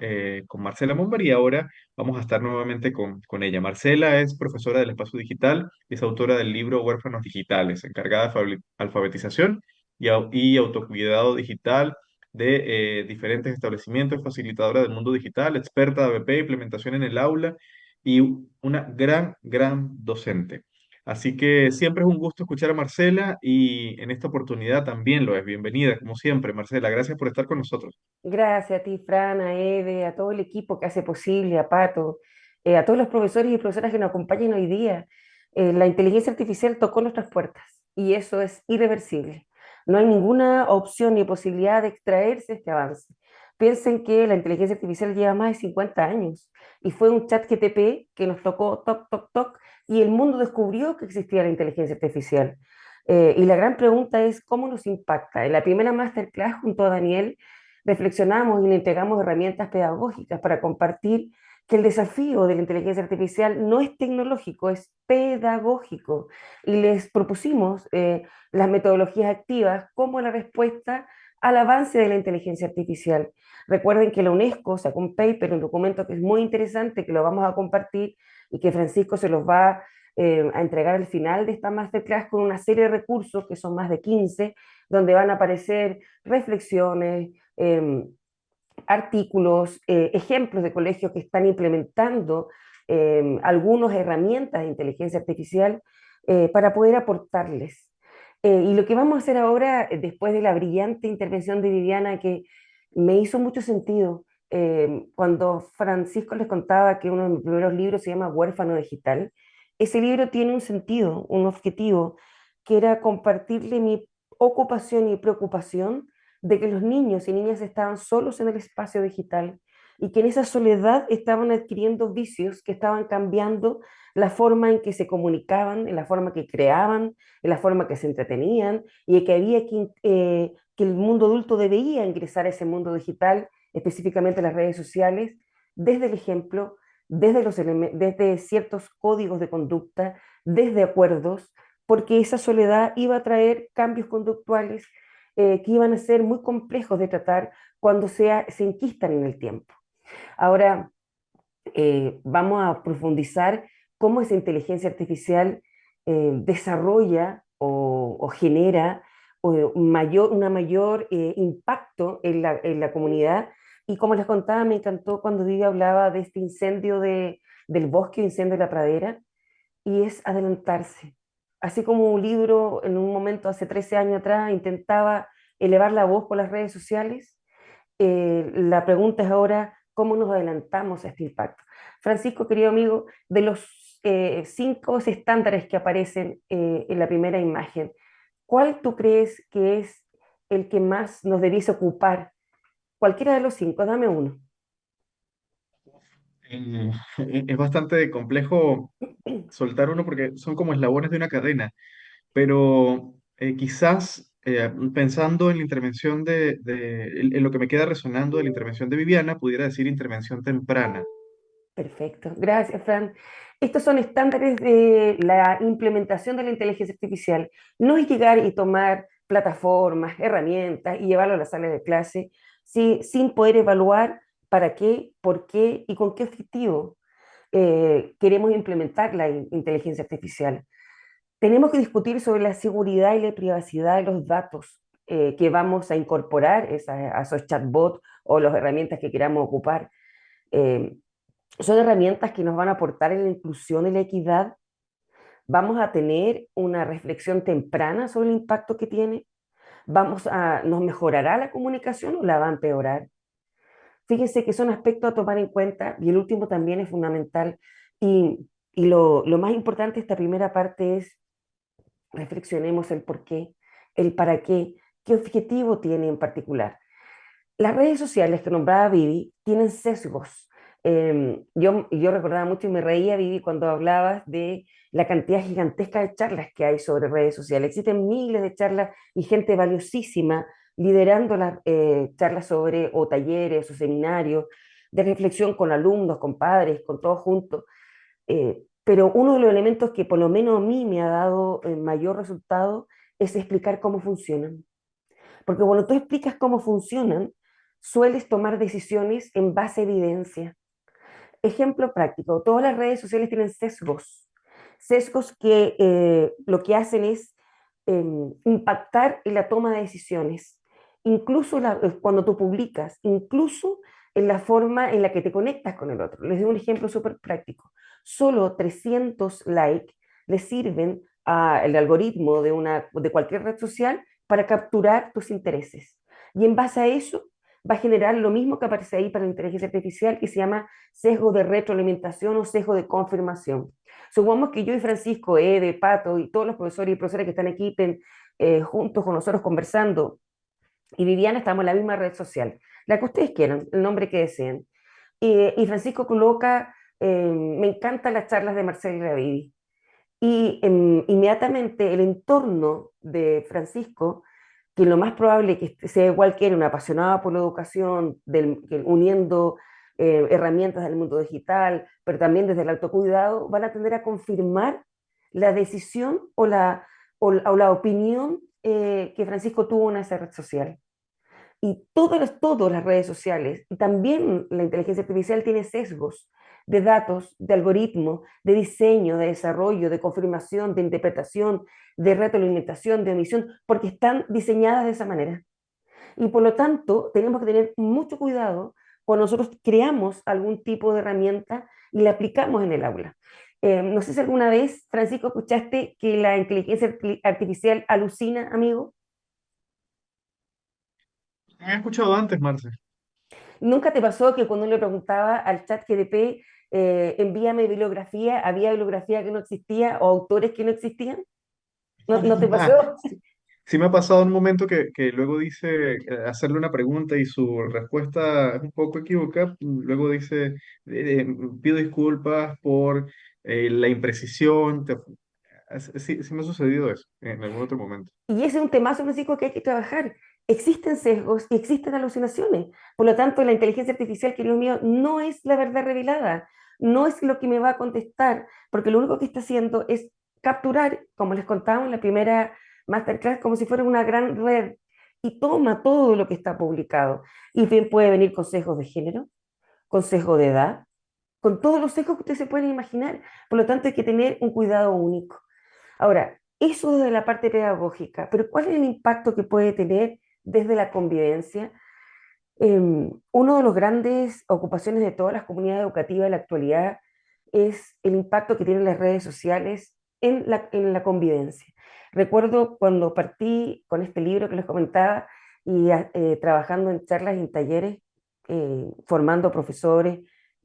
Marcela Momber y ahora vamos a estar nuevamente con ella. Marcela es profesora del espacio digital, es autora del libro Huérfanos Digitales, encargada de alfabetización y autocuidado digital de diferentes establecimientos, facilitadora del mundo digital, experta de ABP, implementación en el aula y una gran, gran docente. Así que siempre es un gusto escuchar a Marcela y en esta oportunidad también lo es. Bienvenida, como siempre, Marcela. Gracias por estar con nosotros. Gracias a ti, Fran, a Eve, a todo el equipo que hace posible, a Pato, a todos los profesores y profesoras que nos acompañan hoy día. La inteligencia artificial tocó nuestras puertas y eso es irreversible. No hay ninguna opción ni posibilidad de extraerse de este avance. Piensen que la inteligencia artificial lleva más de 50 años y fue un chat GTP que nos tocó toc, toc, toc y el mundo descubrió que existía la inteligencia artificial. Y la gran pregunta es cómo nos impacta. En la primera masterclass junto a Daniel reflexionamos y le entregamos herramientas pedagógicas para compartir que el desafío de la inteligencia artificial no es tecnológico, es pedagógico. Y les propusimos las metodologías activas como la respuesta al avance de la inteligencia artificial. Recuerden que la UNESCO sacó un paper, un documento que es muy interesante, que lo vamos a compartir y que Francisco se los va a entregar al final de esta masterclass con una serie de recursos, que son más de 15, donde van a aparecer reflexiones, artículos, ejemplos de colegios que están implementando algunas herramientas de inteligencia artificial para poder aportarles. Y lo que vamos a hacer ahora, después de la brillante intervención de Viviana, que me hizo mucho sentido, cuando Francisco les contaba que uno de mis primeros libros se llama Huérfano Digital, ese libro tiene un sentido, un objetivo, que era compartirle mi ocupación y preocupación de que los niños y niñas estaban solos en el espacio digital y que en esa soledad estaban adquiriendo vicios que estaban cambiando la forma en que se comunicaban, en la forma que creaban, en la forma que se entretenían y que había que el mundo adulto debía ingresar a ese mundo digital, específicamente las redes sociales, desde el ejemplo, desde ciertos códigos de conducta, desde acuerdos, porque esa soledad iba a traer cambios conductuales que iban a ser muy complejos de tratar cuando se enquistan en el tiempo. Ahora, vamos a profundizar cómo esa inteligencia artificial desarrolla o genera una mayor impacto en la comunidad. Y como les contaba, me encantó cuando Vivi hablaba de este incendio del bosque, incendio de la pradera, y es adelantarse. Así como un libro en un momento hace 13 años atrás intentaba elevar la voz por las redes sociales, la pregunta es ahora cómo nos adelantamos a este impacto. Francisco, querido amigo, de los 5 estándares que aparecen en la primera imagen, ¿cuál tú crees que es el que más nos debiese ocupar? Cualquiera de los 5, dame uno. Eh, es bastante complejo soltar uno porque son como eslabones de una cadena, pero quizás pensando en la intervención en lo que me queda resonando de la intervención de Viviana, pudiera decir intervención temprana. Perfecto, gracias, Fran. Estos son estándares de la implementación de la inteligencia artificial. No es llegar y tomar plataformas, herramientas y llevarlo a la sala de clase sin poder evaluar para qué, por qué y con qué objetivo queremos implementar la inteligencia artificial. Tenemos que discutir sobre la seguridad y la privacidad de los datos que vamos a incorporar a esos chatbots o las herramientas que queramos ocupar. Eh, Son herramientas que nos van a aportar en la inclusión y la equidad. Vamos a tener una reflexión temprana sobre el impacto que tiene. ¿Nos mejorará la comunicación o la va a empeorar? Fíjense que son aspectos a tomar en cuenta y el último también es fundamental. Y lo más importante de esta primera parte es reflexionemos el por qué, el para qué objetivo tiene en particular. Las redes sociales que nombraba Vivi tienen sesgos. Yo recordaba mucho y me reía, Vivi, cuando hablabas de la cantidad gigantesca de charlas que hay sobre redes sociales. Existen miles de charlas y gente valiosísima liderando las charlas sobre, o talleres, o seminarios de reflexión con alumnos, con padres, con todos juntos. Pero uno de los elementos que por lo menos a mí me ha dado mayor resultado es explicar cómo funcionan. Porque cuando tú explicas cómo funcionan, sueles tomar decisiones en base a evidencia. Ejemplo práctico, todas las redes sociales tienen sesgos, sesgos que lo que hacen es impactar en la toma de decisiones, incluso cuando tú publicas, incluso en la forma en la que te conectas con el otro. Les doy un ejemplo súper práctico. Solo 300 likes le sirven al algoritmo de cualquier red social para capturar tus intereses. Y en base a eso va a generar lo mismo que aparece ahí para la inteligencia artificial, que se llama sesgo de retroalimentación o sesgo de confirmación. Supongamos que yo y Francisco, Ede, Pato y todos los profesores y profesoras que están aquí juntos con nosotros conversando, y Viviana estamos en la misma red social, la que ustedes quieran, el nombre que deseen. Y Francisco coloca, me encantan las charlas de Marcela y la Vivi. Y inmediatamente el entorno de Francisco, que lo más probable que sea igual que él, un apasionado por la educación, uniendo herramientas del mundo digital, pero también desde el autocuidado, van a tender a confirmar la decisión o la opinión que Francisco tuvo en esa red social. Y todas las redes sociales, y también la inteligencia artificial tiene sesgos de datos, de algoritmos, de diseño, de desarrollo, de confirmación, de interpretación, de retroalimentación, de omisión, porque están diseñadas de esa manera. Y por lo tanto, tenemos que tener mucho cuidado cuando nosotros creamos algún tipo de herramienta y la aplicamos en el aula. No sé si alguna vez, Francisco, escuchaste que la inteligencia artificial alucina, amigo. Me he escuchado antes, Marce. ¿Nunca te pasó que cuando uno le preguntaba al chat GDP, envíame bibliografía, había bibliografía que no existía o autores que no existían? ¿No te pasó? Sí me ha pasado en un momento que luego dice hacerle una pregunta y su respuesta es un poco equívoca. Luego dice, pido disculpas por la imprecisión. Sí, sí me ha sucedido eso en algún otro momento. Y ese es un temazo, Francisco, que hay que trabajar. Existen sesgos y existen alucinaciones. Por lo tanto, la inteligencia artificial, querido mío, no es la verdad revelada, no es lo que me va a contestar, porque lo único que está haciendo es capturar, como les contaba en la primera masterclass, como si fuera una gran red, y toma todo lo que está publicado. Y bien puede venir con sesgos de género, con sesgo de edad, con todos los sesgos que ustedes se pueden imaginar. Por lo tanto, hay que tener un cuidado único. Ahora, eso desde la parte pedagógica, pero ¿cuál es el impacto que puede tener desde la convivencia? Uno de los grandes ocupaciones de todas las comunidades educativas en la actualidad es el impacto que tienen las redes sociales en la convivencia. Recuerdo cuando partí con este libro que les comentaba y trabajando en charlas y en talleres, formando profesores,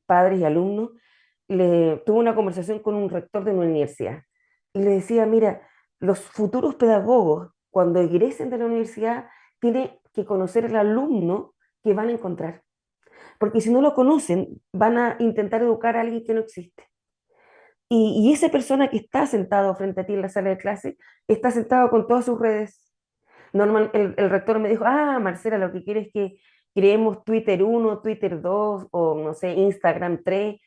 padres y alumnos, tuve una conversación con un rector de una universidad y le decía, mira, los futuros pedagogos, cuando egresen de la universidad, tienen que conocer al alumno que van a encontrar. Porque si no lo conocen, van a intentar educar a alguien que no existe. Y esa persona que está sentado frente a ti en la sala de clase, está sentado con todas sus redes. El rector me dijo, Marcela, lo que quiere es que creemos Twitter 1, Twitter 2 o no sé, Instagram 3.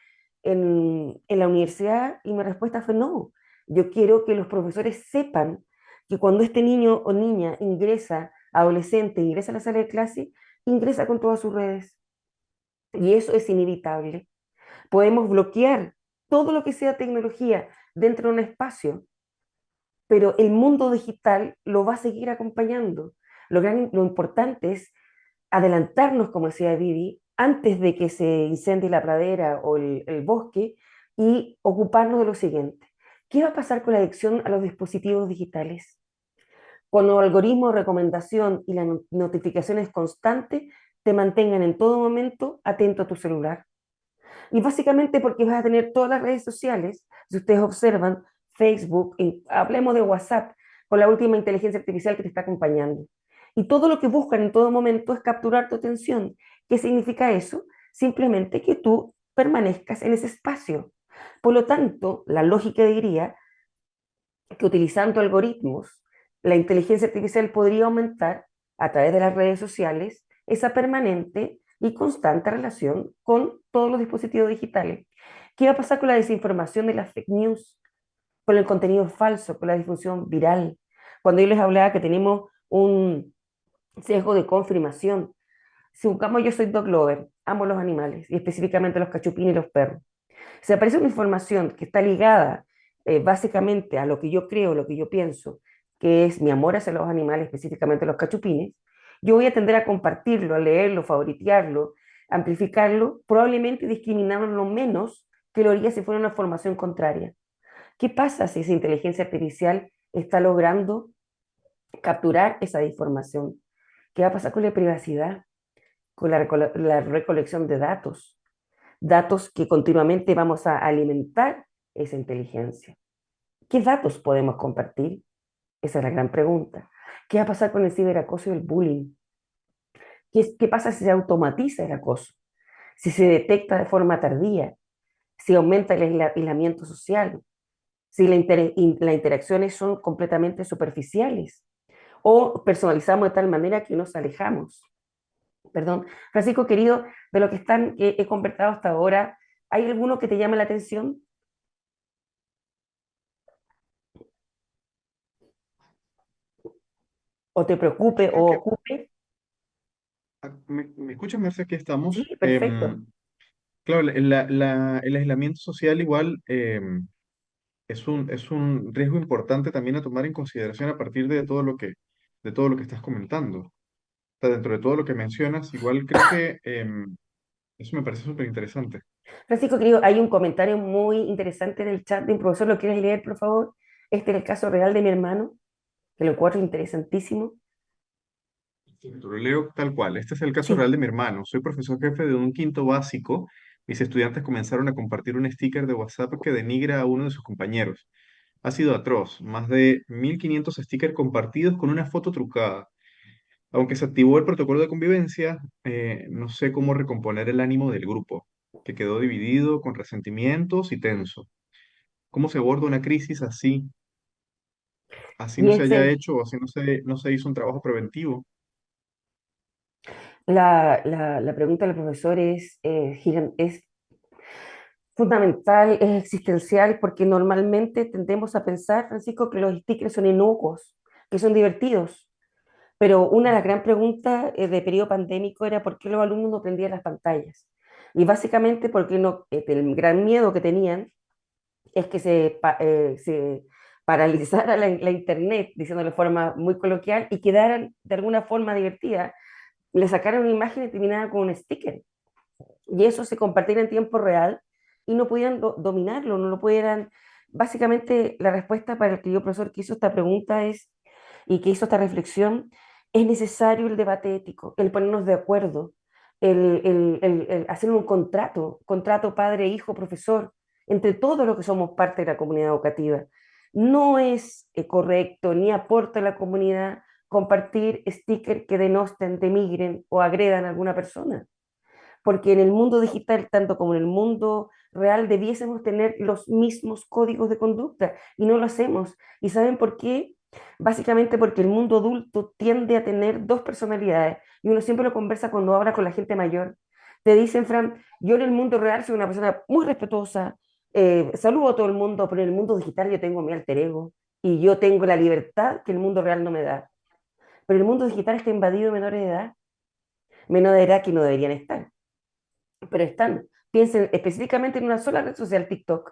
en la universidad y mi respuesta fue no. Yo quiero que los profesores sepan que cuando este niño o niña ingresa, adolescente, ingresa a la sala de clase, ingresa con todas sus redes. Y eso es inevitable. Podemos bloquear todo lo que sea tecnología dentro de un espacio, pero el mundo digital lo va a seguir acompañando. Lo importante es adelantarnos, como decía Vivi, antes de que se incendie la pradera o el bosque y ocuparnos de lo siguiente. ¿Qué va a pasar con la adicción a los dispositivos digitales? Cuando el algoritmo de recomendación y las notificaciones constantes te mantengan en todo momento atento a tu celular. Y básicamente porque vas a tener todas las redes sociales, si ustedes observan, Facebook, hablemos de WhatsApp, con la última inteligencia artificial que te está acompañando. Y todo lo que buscan en todo momento es capturar tu atención. ¿Qué significa eso? Simplemente que tú permanezcas en ese espacio. Por lo tanto, la lógica diría que utilizando algoritmos, la inteligencia artificial podría aumentar a través de las redes sociales esa permanente y constante relación con todos los dispositivos digitales. ¿Qué va a pasar con la desinformación de las fake news, con el contenido falso, con la difusión viral? Cuando yo les hablaba que tenemos un sesgo de confirmación, si buscamos yo soy dog lover, amo los animales y específicamente los cachupines y los perros. Si aparece una información que está ligada básicamente a lo que yo creo, lo que yo pienso, que es mi amor hacia los animales, específicamente los cachupines, yo voy a tender a compartirlo, a leerlo, favoritearlo, amplificarlo, probablemente discriminándolo menos que lo haría si fuera una formación contraria. ¿Qué pasa si esa inteligencia artificial está logrando capturar esa información? ¿Qué va a pasar con la privacidad, con la recolección de datos? Datos que continuamente vamos a alimentar esa inteligencia. ¿Qué datos podemos compartir? Esa es la gran pregunta. ¿Qué va a pasar con el ciberacoso y el bullying? ¿Qué pasa si se automatiza el acoso? Si se detecta de forma tardía, si aumenta el aislamiento social, si las interacciones son completamente superficiales o personalizamos de tal manera que nos alejamos. Perdón, Francisco, querido, de lo que he conversado hasta ahora, ¿hay alguno que te llame la atención o te preocupe Creo o que, ocupe? ¿me escuchas, Merce? Aquí Sí, estamos. perfecto. Claro, el aislamiento social igual es un riesgo importante también a tomar en consideración a partir de todo lo que estás comentando. O sea, dentro de todo lo que mencionas, igual creo que eso me parece súper interesante. Francisco, querido, hay un comentario muy interesante en el chat de un profesor, ¿lo quieres leer, por favor? Este es el caso real de mi hermano, que lo encuentro interesantísimo. Lo leo tal cual. Este es el caso Sí, real de mi hermano. Soy profesor jefe de un quinto básico. Mis estudiantes comenzaron a compartir un sticker de WhatsApp que denigra a uno de sus compañeros. Ha sido atroz. Más de 1.500 stickers compartidos con una foto trucada. Aunque se activó el protocolo de convivencia, no sé cómo recomponer el ánimo del grupo, que quedó dividido con resentimientos y tenso. ¿Cómo se aborda una crisis así? Así y no se haya ese, hecho, así no se hizo un trabajo preventivo. la pregunta del profesor es fundamental, es existencial, porque normalmente tendemos a pensar, Francisco, que los stickers son inocuos, que son divertidos. Pero una de las grandes preguntas de periodo pandémico era por qué los alumnos no prendían las pantallas. Y básicamente porque no, el gran miedo que tenían es que se paralizara la internet, diciéndolo de forma muy coloquial, y quedaran de alguna forma divertida. Le sacaron una imagen y terminaban con un sticker. Y eso se compartía en tiempo real y no podían dominarlo, no lo pudieran. Básicamente, la respuesta para el querido profesor que hizo esta pregunta es, y que hizo esta reflexión, es necesario el debate ético, el ponernos de acuerdo, el hacer un contrato padre, hijo, profesor, entre todos los que somos parte de la comunidad educativa. No es correcto ni aporta a la comunidad compartir stickers que denosten, demigren o agredan a alguna persona, porque en el mundo digital, tanto como en el mundo real, debiésemos tener los mismos códigos de conducta y no lo hacemos. ¿Y saben por qué? Básicamente porque el mundo adulto tiende a tener dos personalidades y uno siempre lo conversa cuando habla con la gente mayor. Te dicen, Fran, yo en el mundo real soy una persona muy respetuosa, saludo a todo el mundo, pero en el mundo digital yo tengo mi alter ego y yo tengo la libertad que el mundo real no me da. Pero el mundo digital está invadido de menores de edad que no deberían estar, pero están. Piensen específicamente en una sola red social, TikTok.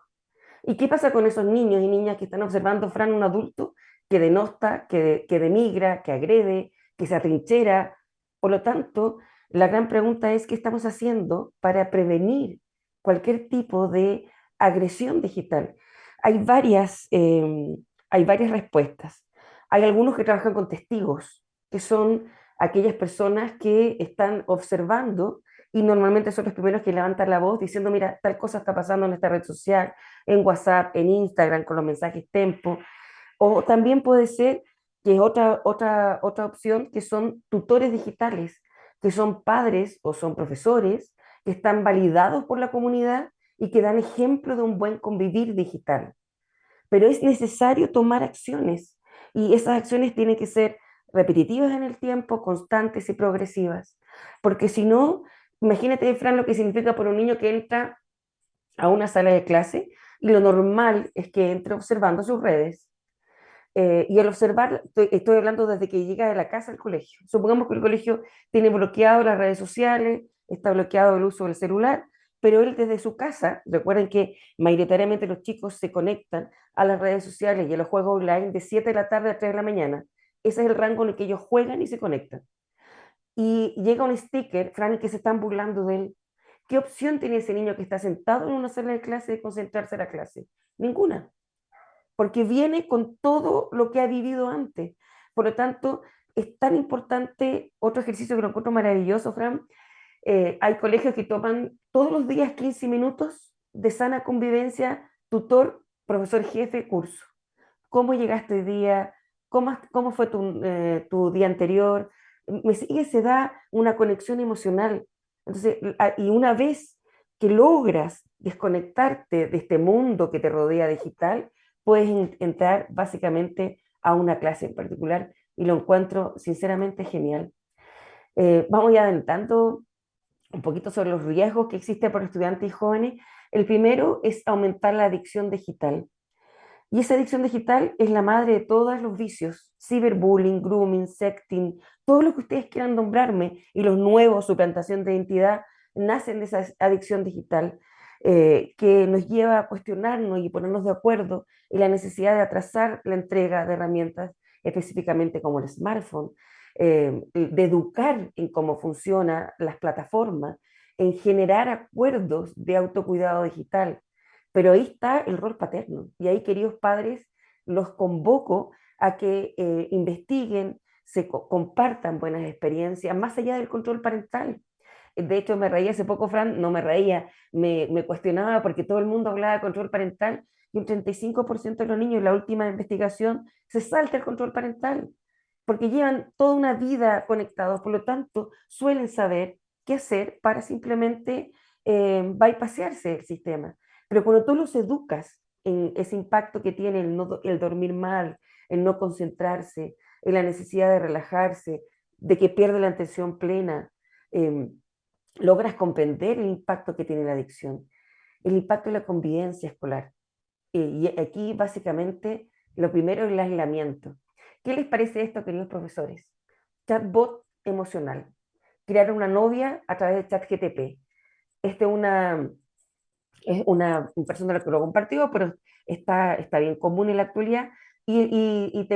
¿Y qué pasa con esos niños y niñas que están observando, Fran, un adulto que denosta, que denigra, que agrede, que se atrinchera? Por lo tanto, la gran pregunta es, ¿qué estamos haciendo para prevenir cualquier tipo de agresión digital? Hay hay varias respuestas. Hay algunos que trabajan con testigos, que son aquellas personas que están observando y normalmente son los primeros que levantan la voz diciendo, mira, tal cosa está pasando en esta red social, en WhatsApp, en Instagram, con los mensajes tempo. O también puede ser que es otra opción, que son tutores digitales, que son padres o son profesores que están validados por la comunidad y que dan ejemplo de un buen convivir digital. Pero es necesario tomar acciones y esas acciones tienen que ser repetitivas en el tiempo, constantes y progresivas. Porque si no, imagínate, Fran, lo que significa por un niño que entra a una sala de clase y lo normal es que entre observando sus redes. Y al observar, estoy hablando desde que llega de la casa al colegio. Supongamos que el colegio tiene bloqueado las redes sociales, está bloqueado el uso del celular, pero él desde su casa, recuerden que mayoritariamente los chicos se conectan a las redes sociales y a los juegos online de 7 de la tarde a 3 de la mañana. Ese es el rango en el que ellos juegan y se conectan. Y llega un sticker, Fran, que se están burlando de él. ¿Qué opción tiene ese niño que está sentado en una sala de clase de concentrarse en la clase? Ninguna, porque viene con todo lo que ha vivido antes. Por lo tanto, es tan importante, otro ejercicio que lo encuentro maravilloso, Fran, hay colegios que toman todos los días 15 minutos de sana convivencia, tutor, profesor jefe, curso. ¿Cómo llegaste hoy día? ¿Cómo fue tu día anterior? Me sigue, se da una conexión emocional. Entonces, y una vez que logras desconectarte de este mundo que te rodea digital, puedes entrar básicamente a una clase en particular y lo encuentro sinceramente genial. Vamos ya adelantando un poquito sobre los riesgos que existen para estudiantes y jóvenes. El primero es aumentar la adicción digital. Y esa adicción digital es la madre de todos los vicios, ciberbullying, grooming, sexting, todo lo que ustedes quieran nombrarme, y los nuevos, suplantación de identidad, nacen de esa adicción digital que nos lleva a cuestionarnos y ponernos de acuerdo en la necesidad de atrasar la entrega de herramientas, específicamente como el smartphone, de educar en cómo funcionan las plataformas, en generar acuerdos de autocuidado digital, pero ahí está el rol paterno. Y ahí, queridos padres, los convoco a que investiguen, compartan buenas experiencias, más allá del control parental. De hecho, me reía hace poco, Fran, no me reía, me cuestionaba porque todo el mundo hablaba de control parental y un 35% de los niños en la última investigación se salta el control parental porque llevan toda una vida conectados, por lo tanto, suelen saber qué hacer para simplemente bypassarse el sistema. Pero cuando tú los educas en ese impacto que tiene el dormir mal, el no concentrarse, en la necesidad de relajarse, de que pierde la atención plena, eh, logras comprender el impacto que tiene la adicción, el impacto de la convivencia escolar. Y aquí básicamente lo primero es el aislamiento. ¿Qué les parece esto, queridos profesores? Chatbot emocional. Crear una novia a través de ChatGTP. Este es una persona que lo compartió, pero está bien común en la actualidad y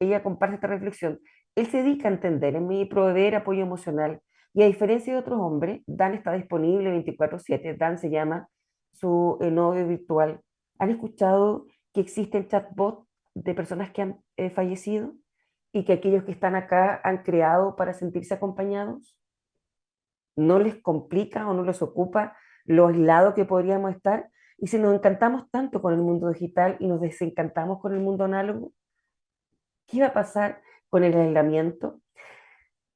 ella comparte esta reflexión. Él se dedica a entender en mí, proveer apoyo emocional y a diferencia de otros hombres, Dan está disponible 24/7. Dan se llama su novio virtual. ¿Han escuchado que existen chatbots de personas que han fallecido y que aquellos que están acá han creado para sentirse acompañados? ¿No les complica o no les ocupa lo aislado que podríamos estar? Y si nos encantamos tanto con el mundo digital y nos desencantamos con el mundo análogo, ¿qué va a pasar con el aislamiento?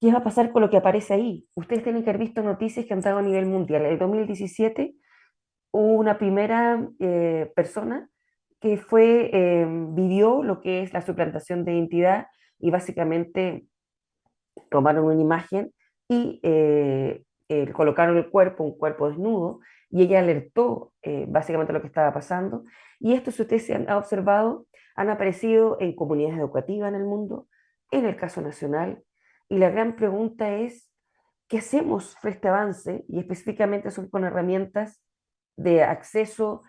¿Qué va a pasar con lo que aparece ahí? Ustedes tienen que haber visto noticias que han dado a nivel mundial. En el 2017 hubo una primera persona que vivió lo que es la suplantación de identidad y básicamente tomaron una imagen y colocaron el cuerpo, un cuerpo desnudo, y ella alertó básicamente lo que estaba pasando. Y esto, si ustedes se han observado, han aparecido en comunidades educativas en el mundo, en el caso nacional, y la gran pregunta es, ¿qué hacemos frente a este avance? Y específicamente son con herramientas de acceso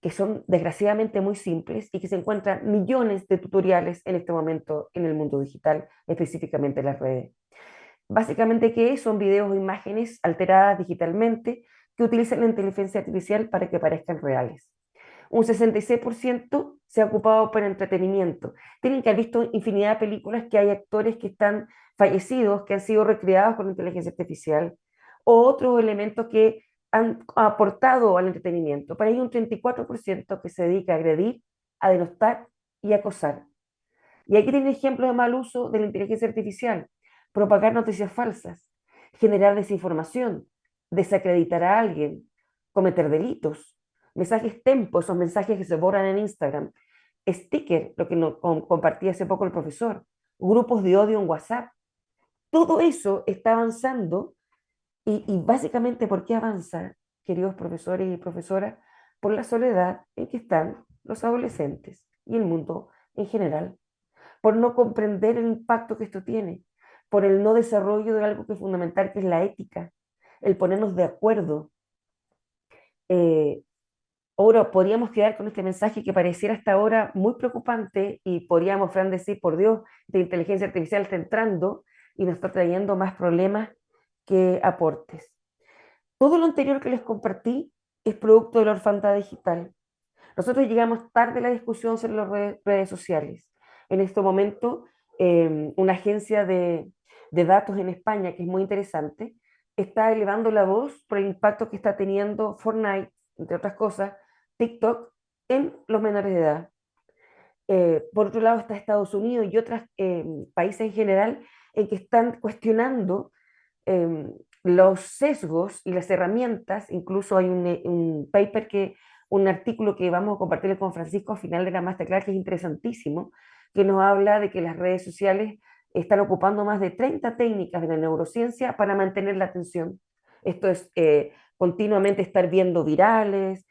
que son desgraciadamente muy simples y que se encuentran millones de tutoriales en este momento en el mundo digital, específicamente en las redes. Básicamente, ¿qué son videos o imágenes alteradas digitalmente que utilizan la inteligencia artificial para que parezcan reales? Un 66% se ha ocupado por entretenimiento. Tienen que haber visto infinidad de películas que hay actores que están fallecidos, que han sido recreados con inteligencia artificial, o otros elementos que han aportado al entretenimiento. Pero hay un 34% que se dedica a agredir, a denostar y a acosar. Y aquí tienen ejemplos de mal uso de la inteligencia artificial: propagar noticias falsas, generar desinformación, desacreditar a alguien, cometer delitos, mensajes tempo, esos mensajes que se borran en Instagram, sticker, lo que compartía hace poco el profesor, grupos de odio en WhatsApp. Todo eso está avanzando y básicamente, ¿por qué avanza, queridos profesores y profesoras? Por la soledad en que están los adolescentes y el mundo en general, por no comprender el impacto que esto tiene, por el no desarrollo de algo que es fundamental, que es la ética, el ponernos de acuerdo. Eh, Ahora podríamos quedar con este mensaje que pareciera hasta ahora muy preocupante y podríamos, Fran, decir, por Dios, la inteligencia artificial está entrando y nos está trayendo más problemas que aportes. Todo lo anterior que les compartí es producto de la orfandad digital. Nosotros llegamos tarde a la discusión sobre las redes sociales. En este momento, una agencia de datos en España, que es muy interesante, está elevando la voz por el impacto que está teniendo Fortnite, entre otras cosas, TikTok, en los menores de edad. Por otro lado está Estados Unidos y otros países en general en que están cuestionando eh, los sesgos y las herramientas. Incluso hay un paper un artículo que vamos a compartir con Francisco al final de la masterclass, que es interesantísimo, que nos habla de que las redes sociales están ocupando más de 30 técnicas de la neurociencia para mantener la atención. Esto es continuamente estar viendo virales,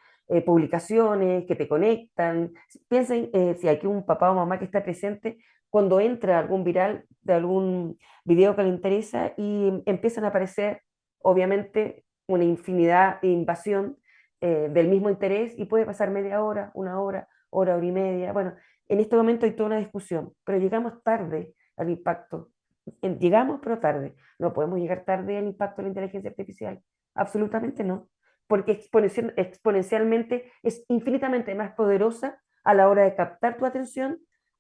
publicaciones que te conectan. Piensen, si hay un papá o mamá que está presente, cuando entra algún viral de algún video que le interesa y empiezan a aparecer, obviamente, una infinidad de invasión del mismo interés, y puede pasar media hora, una hora, hora, hora y media. Bueno, en este momento hay toda una discusión, pero llegamos tarde al impacto. Llegamos, pero tarde. No podemos llegar tarde al impacto de la inteligencia artificial. Absolutamente no, porque exponencialmente es infinitamente más poderosa a la hora de captar tu atención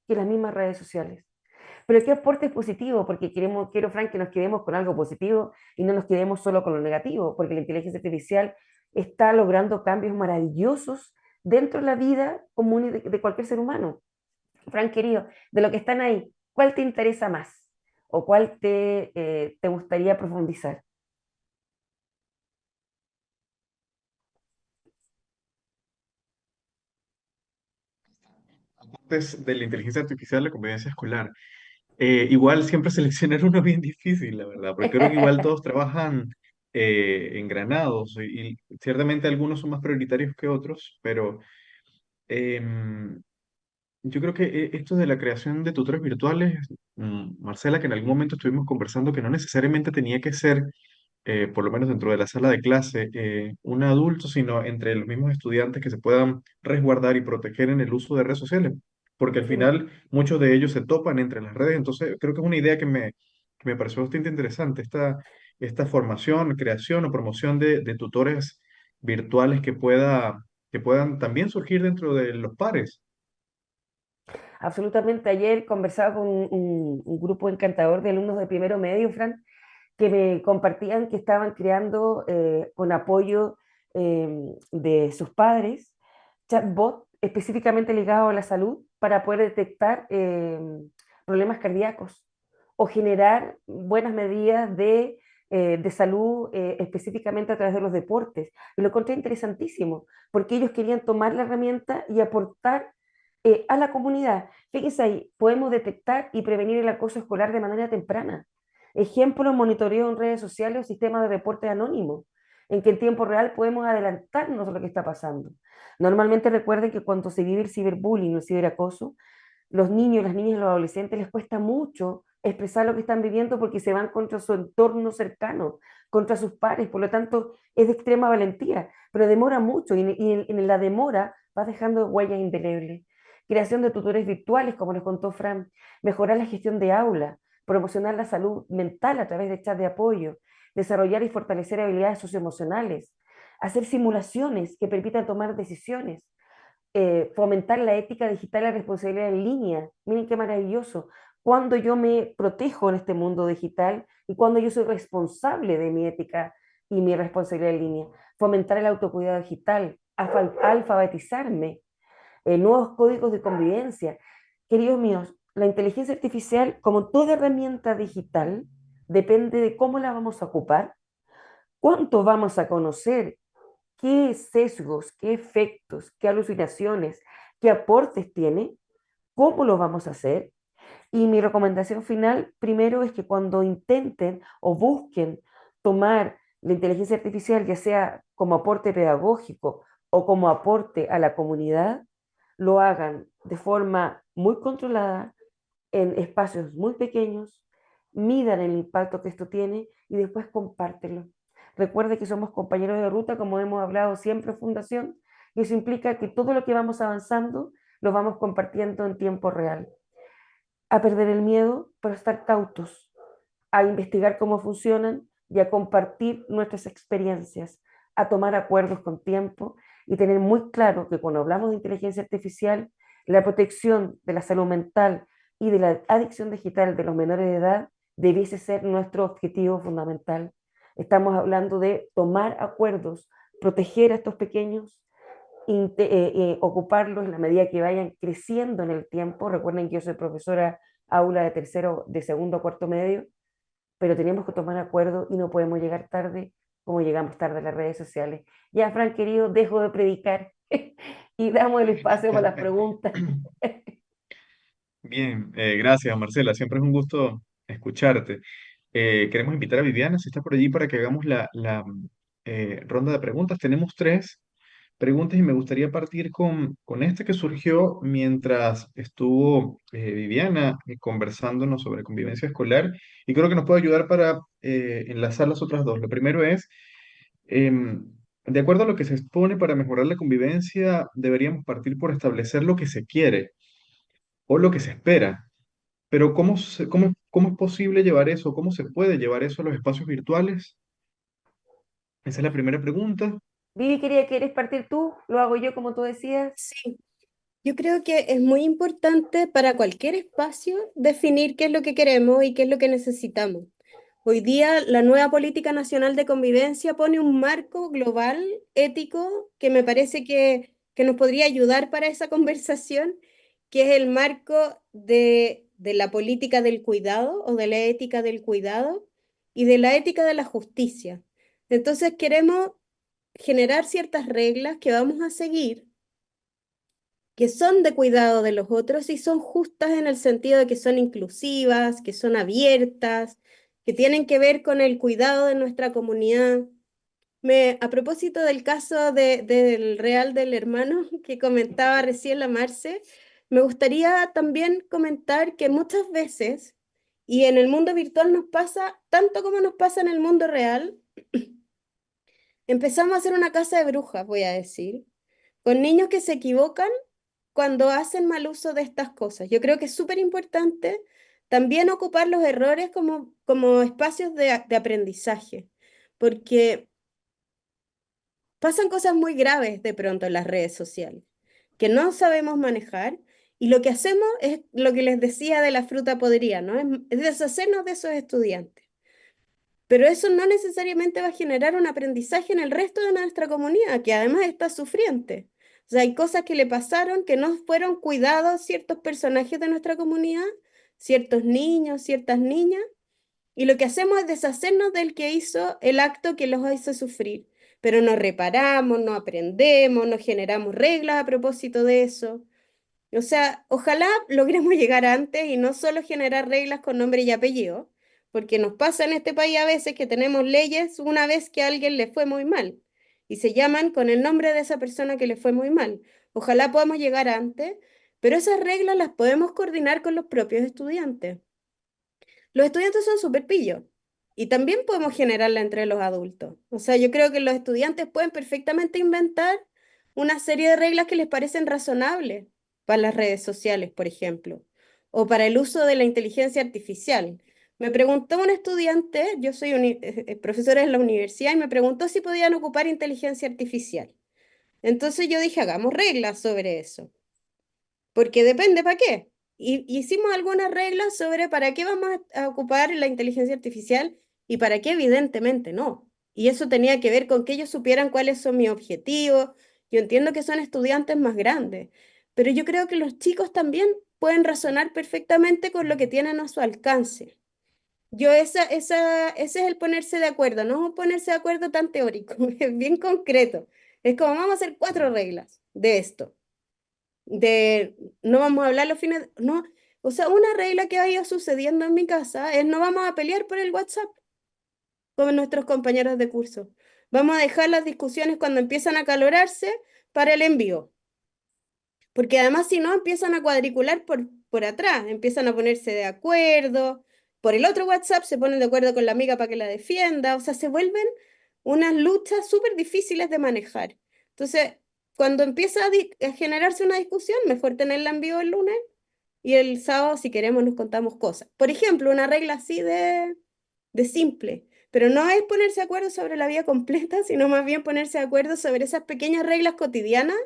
que las mismas redes sociales. Pero qué aporte es positivo, porque quiero, Frank, que nos quedemos con algo positivo y no nos quedemos solo con lo negativo, porque la inteligencia artificial está logrando cambios maravillosos dentro de la vida común y de cualquier ser humano. Frank, querido, de lo que están ahí, ¿cuál te interesa más? ¿O cuál te gustaría profundizar? Antes de la inteligencia artificial, la convivencia escolar. Igual siempre seleccionar uno bien difícil, la verdad, porque creo que igual todos trabajan engranados y ciertamente algunos son más prioritarios que otros, pero em, yo creo que esto de la creación de tutores virtuales, Marcela, que en algún momento estuvimos conversando que no necesariamente tenía que ser, por lo menos dentro de la sala de clase, un adulto, sino entre los mismos estudiantes que se puedan resguardar y proteger en el uso de redes sociales, porque al Sí. final muchos de ellos se topan entre las redes, entonces creo que es una idea que me pareció bastante interesante, esta formación, creación o promoción de tutores virtuales que puedan también surgir dentro de los pares. Absolutamente. Ayer conversaba con un grupo encantador de alumnos de primero medio, Fran, que me compartían que estaban creando, con apoyo de sus padres, chatbot específicamente ligado a la salud para poder detectar problemas cardíacos o generar buenas medidas de salud, específicamente a través de los deportes. Y lo encontré interesantísimo, porque ellos querían tomar la herramienta y aportar a la comunidad. Fíjense ahí, podemos detectar y prevenir el acoso escolar de manera temprana. Ejemplo, monitoreo en redes sociales o sistemas de reporte anónimos, en que en tiempo real podemos adelantarnos a lo que está pasando. Normalmente recuerden que cuando se vive el ciberbullying o el ciberacoso, los niños, las niñas y los adolescentes les cuesta mucho expresar lo que están viviendo porque se van contra su entorno cercano, contra sus pares, por lo tanto es de extrema valentía, pero demora mucho y en la demora va dejando huellas indelebles. Creación de tutores virtuales, como les contó Fran, mejorar la gestión de aula, promocionar la salud mental a través de chats de apoyo, desarrollar y fortalecer habilidades socioemocionales, hacer simulaciones que permitan tomar decisiones, fomentar la ética digital y la responsabilidad en línea. Miren qué maravilloso. Cuando yo me protejo en este mundo digital y cuando yo soy responsable de mi ética y mi responsabilidad en línea. Fomentar el autocuidado digital, alfabetizarme, nuevos códigos de convivencia. Queridos míos, la inteligencia artificial, como toda herramienta digital, depende de cómo la vamos a ocupar, cuánto vamos a conocer, qué sesgos, qué efectos, qué alucinaciones, qué aportes tiene, cómo lo vamos a hacer. Y mi recomendación final, primero, es que cuando intenten o busquen tomar la inteligencia artificial, ya sea como aporte pedagógico o como aporte a la comunidad, lo hagan de forma muy controlada, en espacios muy pequeños, midan el impacto que esto tiene y después compártelo. Recuerde que somos compañeros de ruta, como hemos hablado siempre en Fundación, y eso implica que todo lo que vamos avanzando lo vamos compartiendo en tiempo real. A perder el miedo, pero estar cautos, a investigar cómo funcionan y a compartir nuestras experiencias, a tomar acuerdos con tiempo y tener muy claro que cuando hablamos de inteligencia artificial, la protección de la salud mental y de la adicción digital de los menores de edad debiese ser nuestro objetivo fundamental. Estamos hablando de tomar acuerdos, proteger a estos pequeños, ocuparlos en la medida que vayan creciendo en el tiempo. Recuerden que yo soy profesora aula de tercero, de segundo, cuarto medio, pero tenemos que tomar acuerdo y no podemos llegar tarde como llegamos tarde a las redes sociales. Ya, Fran, querido, dejo de predicar y damos el espacio para las preguntas. Bien, gracias Marcela, siempre es un gusto escucharte. Queremos invitar a Viviana, si está por allí, para que hagamos la ronda de preguntas. Tenemos tres preguntas y me gustaría partir con esta que surgió mientras estuvo Viviana conversándonos sobre convivencia escolar y creo que nos puede ayudar para enlazar las otras dos. Lo primero es, em, de acuerdo a lo que se expone para mejorar la convivencia, deberíamos partir por establecer lo que se quiere o lo que se espera. Pero ¿cómo es posible llevar eso? ¿Cómo se puede llevar eso a los espacios virtuales? Esa es la primera pregunta. Vivi, quería, ¿quieres partir tú? Lo hago yo, como tú decías. Sí, yo creo que es muy importante para cualquier espacio definir qué es lo que queremos y qué es lo que necesitamos. Hoy día la nueva Política Nacional de Convivencia pone un marco global ético que me parece que nos podría ayudar para esa conversación, que es el marco de la política del cuidado o de la ética del cuidado y de la ética de la justicia. Entonces queremos generar ciertas reglas que vamos a seguir que son de cuidado de los otros y son justas en el sentido de que son inclusivas, que son abiertas, que tienen que ver con el cuidado de nuestra comunidad. A propósito del caso del Real del Hermano que comentaba recién la Marce, me gustaría también comentar que muchas veces, y en el mundo virtual nos pasa tanto como nos pasa en el mundo real, empezamos a hacer una casa de brujas, voy a decir, con niños que se equivocan cuando hacen mal uso de estas cosas. Yo creo que es súper importante también ocupar los errores como espacios de aprendizaje, porque pasan cosas muy graves de pronto en las redes sociales, que no sabemos manejar, y lo que hacemos es lo que les decía de la fruta podrida, ¿no? Es deshacernos de esos estudiantes. Pero eso no necesariamente va a generar un aprendizaje en el resto de nuestra comunidad, que además está sufriente. O sea, hay cosas que le pasaron que no fueron cuidados ciertos personajes de nuestra comunidad, ciertos niños, ciertas niñas, y lo que hacemos es deshacernos del que hizo el acto que los hizo sufrir. Pero no reparamos, no aprendemos, no generamos reglas a propósito de eso. O sea, ojalá logremos llegar antes y no solo generar reglas con nombre y apellido, porque nos pasa en este país a veces que tenemos leyes una vez que a alguien le fue muy mal y se llaman con el nombre de esa persona que le fue muy mal. Ojalá podamos llegar antes, pero esas reglas las podemos coordinar con los propios estudiantes. Los estudiantes son súper pillos y también podemos generarla entre los adultos. O sea, yo creo que los estudiantes pueden perfectamente inventar una serie de reglas que les parecen razonables para las redes sociales, por ejemplo, o para el uso de la inteligencia artificial. Me preguntó un estudiante, yo soy profesora en la universidad, y me preguntó si podían ocupar inteligencia artificial. Entonces yo dije, hagamos reglas sobre eso porque depende para qué. Y hicimos algunas reglas sobre para qué vamos a ocupar la inteligencia artificial y para qué evidentemente no. Y eso tenía que ver con que ellos supieran cuáles son mis objetivos. Yo entiendo que son estudiantes más grandes, pero yo creo que los chicos también pueden razonar perfectamente con lo que tienen a su alcance. Ese es el ponerse de acuerdo, no es un ponerse de acuerdo tan teórico, es bien concreto. Es como vamos a hacer 4 reglas de esto de no vamos a hablar los fines, no, o sea, una regla que ha ido sucediendo en mi casa es no vamos a pelear por el WhatsApp con nuestros compañeros de curso. Vamos a dejar las discusiones cuando empiezan a acalorarse para el envío, porque además si no empiezan a cuadricular por atrás, empiezan a ponerse de acuerdo, por el otro WhatsApp se ponen de acuerdo con la amiga para que la defienda, o sea, se vuelven unas luchas súper difíciles de manejar. Entonces, cuando empieza a generarse una discusión, mejor tenerla en vivo el lunes y el sábado, si queremos, nos contamos cosas. Por ejemplo, una regla así de simple, pero no es ponerse de acuerdo sobre la vida completa, sino más bien ponerse de acuerdo sobre esas pequeñas reglas cotidianas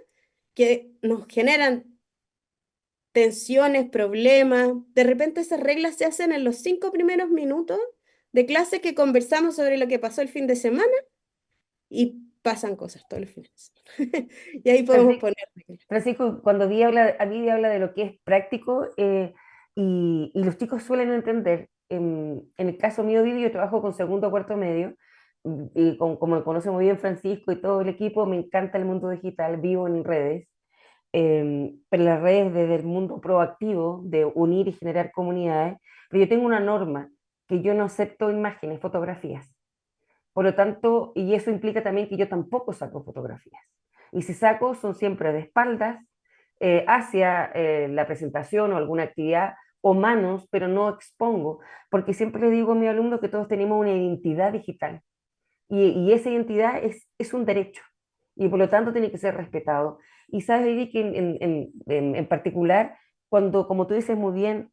que nos generan tensiones, problemas. De repente esas reglas se hacen en los 5 primeros minutos de clase que conversamos sobre lo que pasó el fin de semana y pasan cosas todos los fines de semana. Y ahí podemos Francisco, poner reglas. Francisco, cuando a mí habla de lo que es práctico y los chicos suelen entender. En el caso mío, Vivi, yo trabajo con segundo o cuarto medio y como me conoce muy bien Francisco y todo el equipo, me encanta el mundo digital, vivo en redes, pero las redes desde el mundo proactivo de unir y generar comunidades, pero yo tengo una norma que yo no acepto imágenes, fotografías. Por lo tanto, y eso implica también que yo tampoco saco fotografías. Y si saco, son siempre de espaldas, hacia la presentación o alguna actividad, o manos, pero no expongo, porque siempre le digo a mis alumnos que todos tenemos una identidad digital. Y esa identidad es un derecho. Y por lo tanto tiene que ser respetado. Y sabes, Vivi, que en particular, cuando, como tú dices muy bien,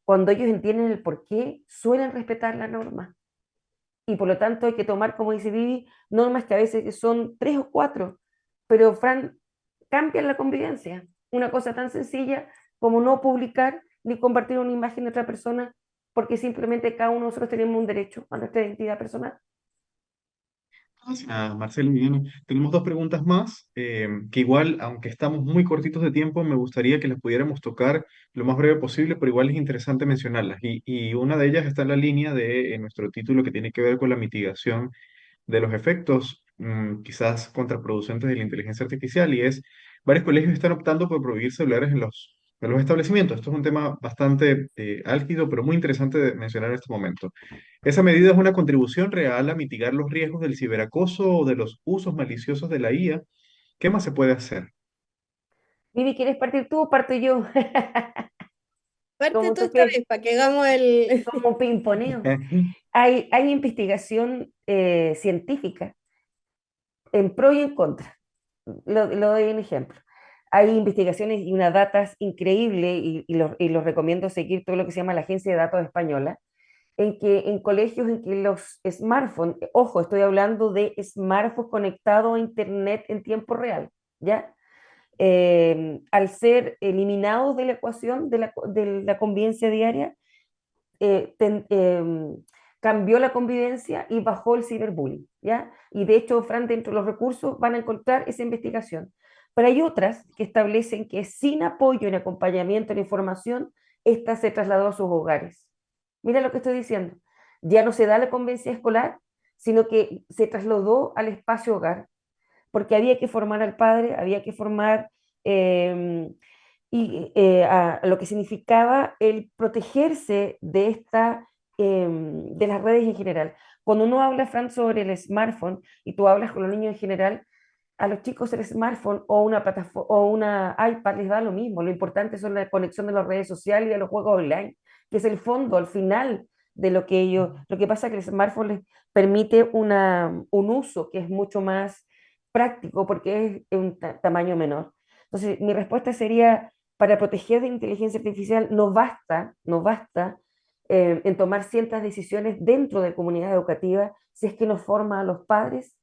cuando ellos entienden el por qué, suelen respetar la norma y por lo tanto hay que tomar, como dice Vivi, normas que a veces son 3 o 4, pero Fran, cambian la convivencia. Una cosa tan sencilla como no publicar ni compartir una imagen de otra persona, porque simplemente cada uno de nosotros tenemos un derecho a nuestra identidad personal. Gracias, Marcelo. Bien, tenemos dos preguntas más, que igual, aunque estamos muy cortitos de tiempo, me gustaría que las pudiéramos tocar lo más breve posible, pero igual es interesante mencionarlas. Y una de ellas está en la línea de nuestro título que tiene que ver con la mitigación de los efectos quizás contraproducentes de la inteligencia artificial y es, varios colegios están optando por prohibir celulares en los establecimientos. Esto es un tema bastante álgido, pero muy interesante de mencionar en este momento. Esa medida es una contribución real a mitigar los riesgos del ciberacoso o de los usos maliciosos de la IA. ¿Qué más se puede hacer? Vivi, ¿quieres partir tú o parto yo? Parte Como tú tú esta quieres, vez para que hagamos el... como pimponeo. Hay investigación científica en pro y en contra. Lo doy un ejemplo. Hay investigaciones y una datas increíble y los recomiendo seguir todo lo que se llama la Agencia de Datos Española, en que en colegios en que los smartphones, ojo, estoy hablando de smartphones conectados a Internet en tiempo real, ¿ya? Al ser eliminados de la ecuación de la convivencia diaria, eh, ten- em, cambió la convivencia y bajó el ciberbullying, ¿ya? Y de hecho, Fran, dentro de los recursos van a encontrar esa investigación. Pero hay otras que establecen que sin apoyo en acompañamiento en información, esta se trasladó a sus hogares. Mira lo que estoy diciendo. Ya no se da la convivencia escolar, sino que se trasladó al espacio hogar, porque había que formar al padre, había que formar eh, a lo que significaba el protegerse de esta de las redes en general. Cuando uno habla, Fran, sobre el smartphone y tú hablas con los niños en general, a los chicos el smartphone o una plataforma o una iPad les da lo mismo. Lo importante son la conexión de las redes sociales y de los juegos online, que es el fondo, al final de lo que ellos. Lo que pasa es que el smartphone les permite un uso que es mucho más práctico porque es un tamaño menor. Entonces, mi respuesta sería, para proteger de inteligencia artificial no basta en tomar ciertas decisiones dentro de la comunidad educativa si es que no forma a los padres,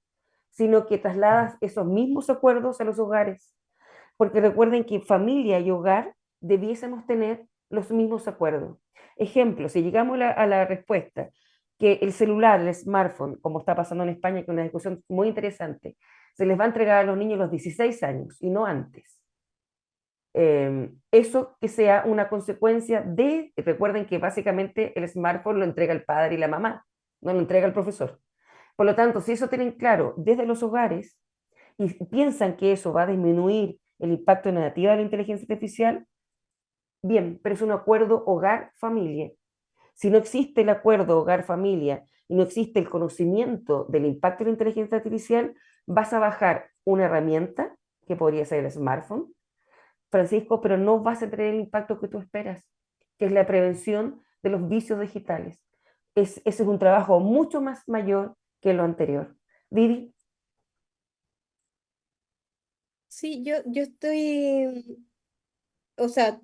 sino que trasladas esos mismos acuerdos a los hogares. Porque recuerden que familia y hogar debiésemos tener los mismos acuerdos. Ejemplo, si llegamos a la respuesta que el celular, el smartphone, como está pasando en España, que es una discusión muy interesante, se les va a entregar a los niños a los 16 años y no antes. Eso que sea una consecuencia recuerden que básicamente el smartphone lo entrega el padre y la mamá, no lo entrega el profesor. Por lo tanto, si eso tienen claro desde los hogares y piensan que eso va a disminuir el impacto negativo de la inteligencia artificial, bien, pero es un acuerdo hogar-familia. Si no existe el acuerdo hogar-familia y no existe el conocimiento del impacto de la inteligencia artificial, vas a bajar una herramienta, que podría ser el smartphone, Francisco, pero no vas a tener el impacto que tú esperas, que es la prevención de los vicios digitales. Ese es un trabajo mucho más mayor que lo anterior. Vivi. Sí, yo estoy, o sea,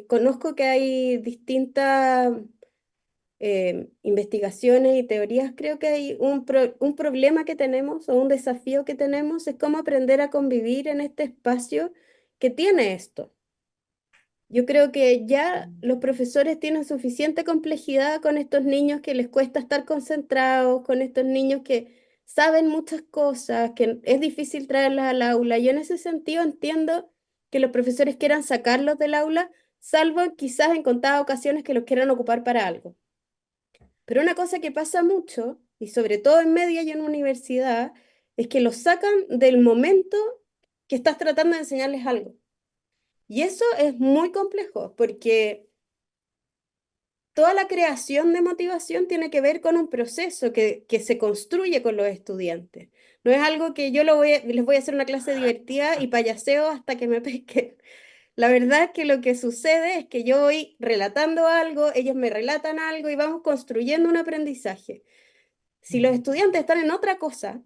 conozco que hay distintas investigaciones y teorías. Creo que hay un problema que tenemos o un desafío que tenemos es cómo aprender a convivir en este espacio que tiene esto. Yo creo que ya los profesores tienen suficiente complejidad con estos niños que les cuesta estar concentrados, con estos niños que saben muchas cosas, que es difícil traerlas al aula. Yo en ese sentido entiendo que los profesores quieran sacarlos del aula, salvo quizás en contadas ocasiones que los quieran ocupar para algo. Pero una cosa que pasa mucho, y sobre todo en media y en universidad, es que los sacan del momento que estás tratando de enseñarles algo. Y eso es muy complejo porque toda la creación de motivación tiene que ver con un proceso que se construye con los estudiantes. No es algo que yo les voy a hacer una clase divertida y payaseo hasta que me pesquen. La verdad es que lo que sucede es que yo voy relatando algo, ellos me relatan algo y vamos construyendo un aprendizaje. Si los estudiantes están en otra cosa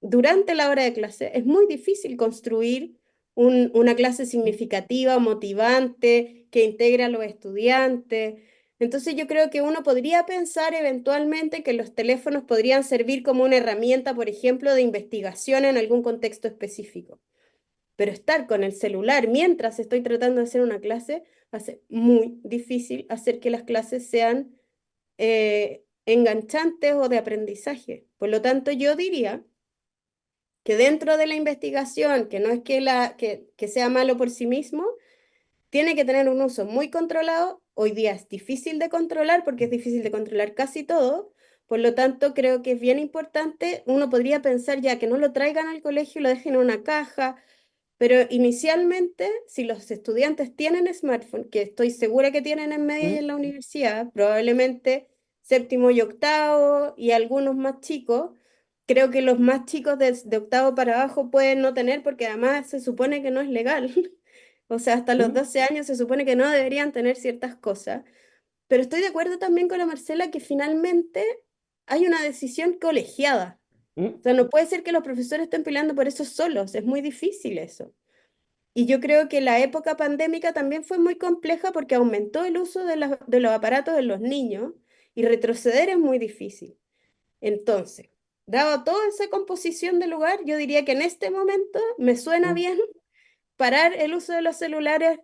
durante la hora de clase, es muy difícil construir una clase significativa, motivante, que integre a los estudiantes. Entonces yo creo que uno podría pensar eventualmente que los teléfonos podrían servir como una herramienta, por ejemplo, de investigación en algún contexto específico. Pero estar con el celular mientras estoy tratando de hacer una clase hace muy difícil hacer que las clases sean enganchantes o de aprendizaje. Por lo tanto, yo diría que dentro de la investigación, que no es que sea malo por sí mismo, tiene que tener un uso muy controlado. Hoy día es difícil de controlar porque es difícil de controlar casi todo. Por lo tanto, creo que es bien importante. Uno podría pensar ya que no lo traigan al colegio y lo dejen en una caja, pero inicialmente, si los estudiantes tienen smartphone, que estoy segura que tienen en media y ¿Mm? en la universidad, probablemente séptimo y octavo y algunos más chicos, creo que los más chicos de octavo para abajo pueden no tener porque además se supone que no es legal. O sea, hasta los ¿Mm? 12 años se supone que no deberían tener ciertas cosas. Pero estoy de acuerdo también con la Marcela que finalmente hay una decisión colegiada. ¿Mm? O sea, no puede ser que los profesores estén peleando por eso solos, es muy difícil eso. Y yo creo que la época pandémica también fue muy compleja porque aumentó el uso de los aparatos en los niños y retroceder es muy difícil. Entonces, dado toda esa composición del lugar, yo diría que en este momento me suena ¿Mm? bien parar el uso de los celulares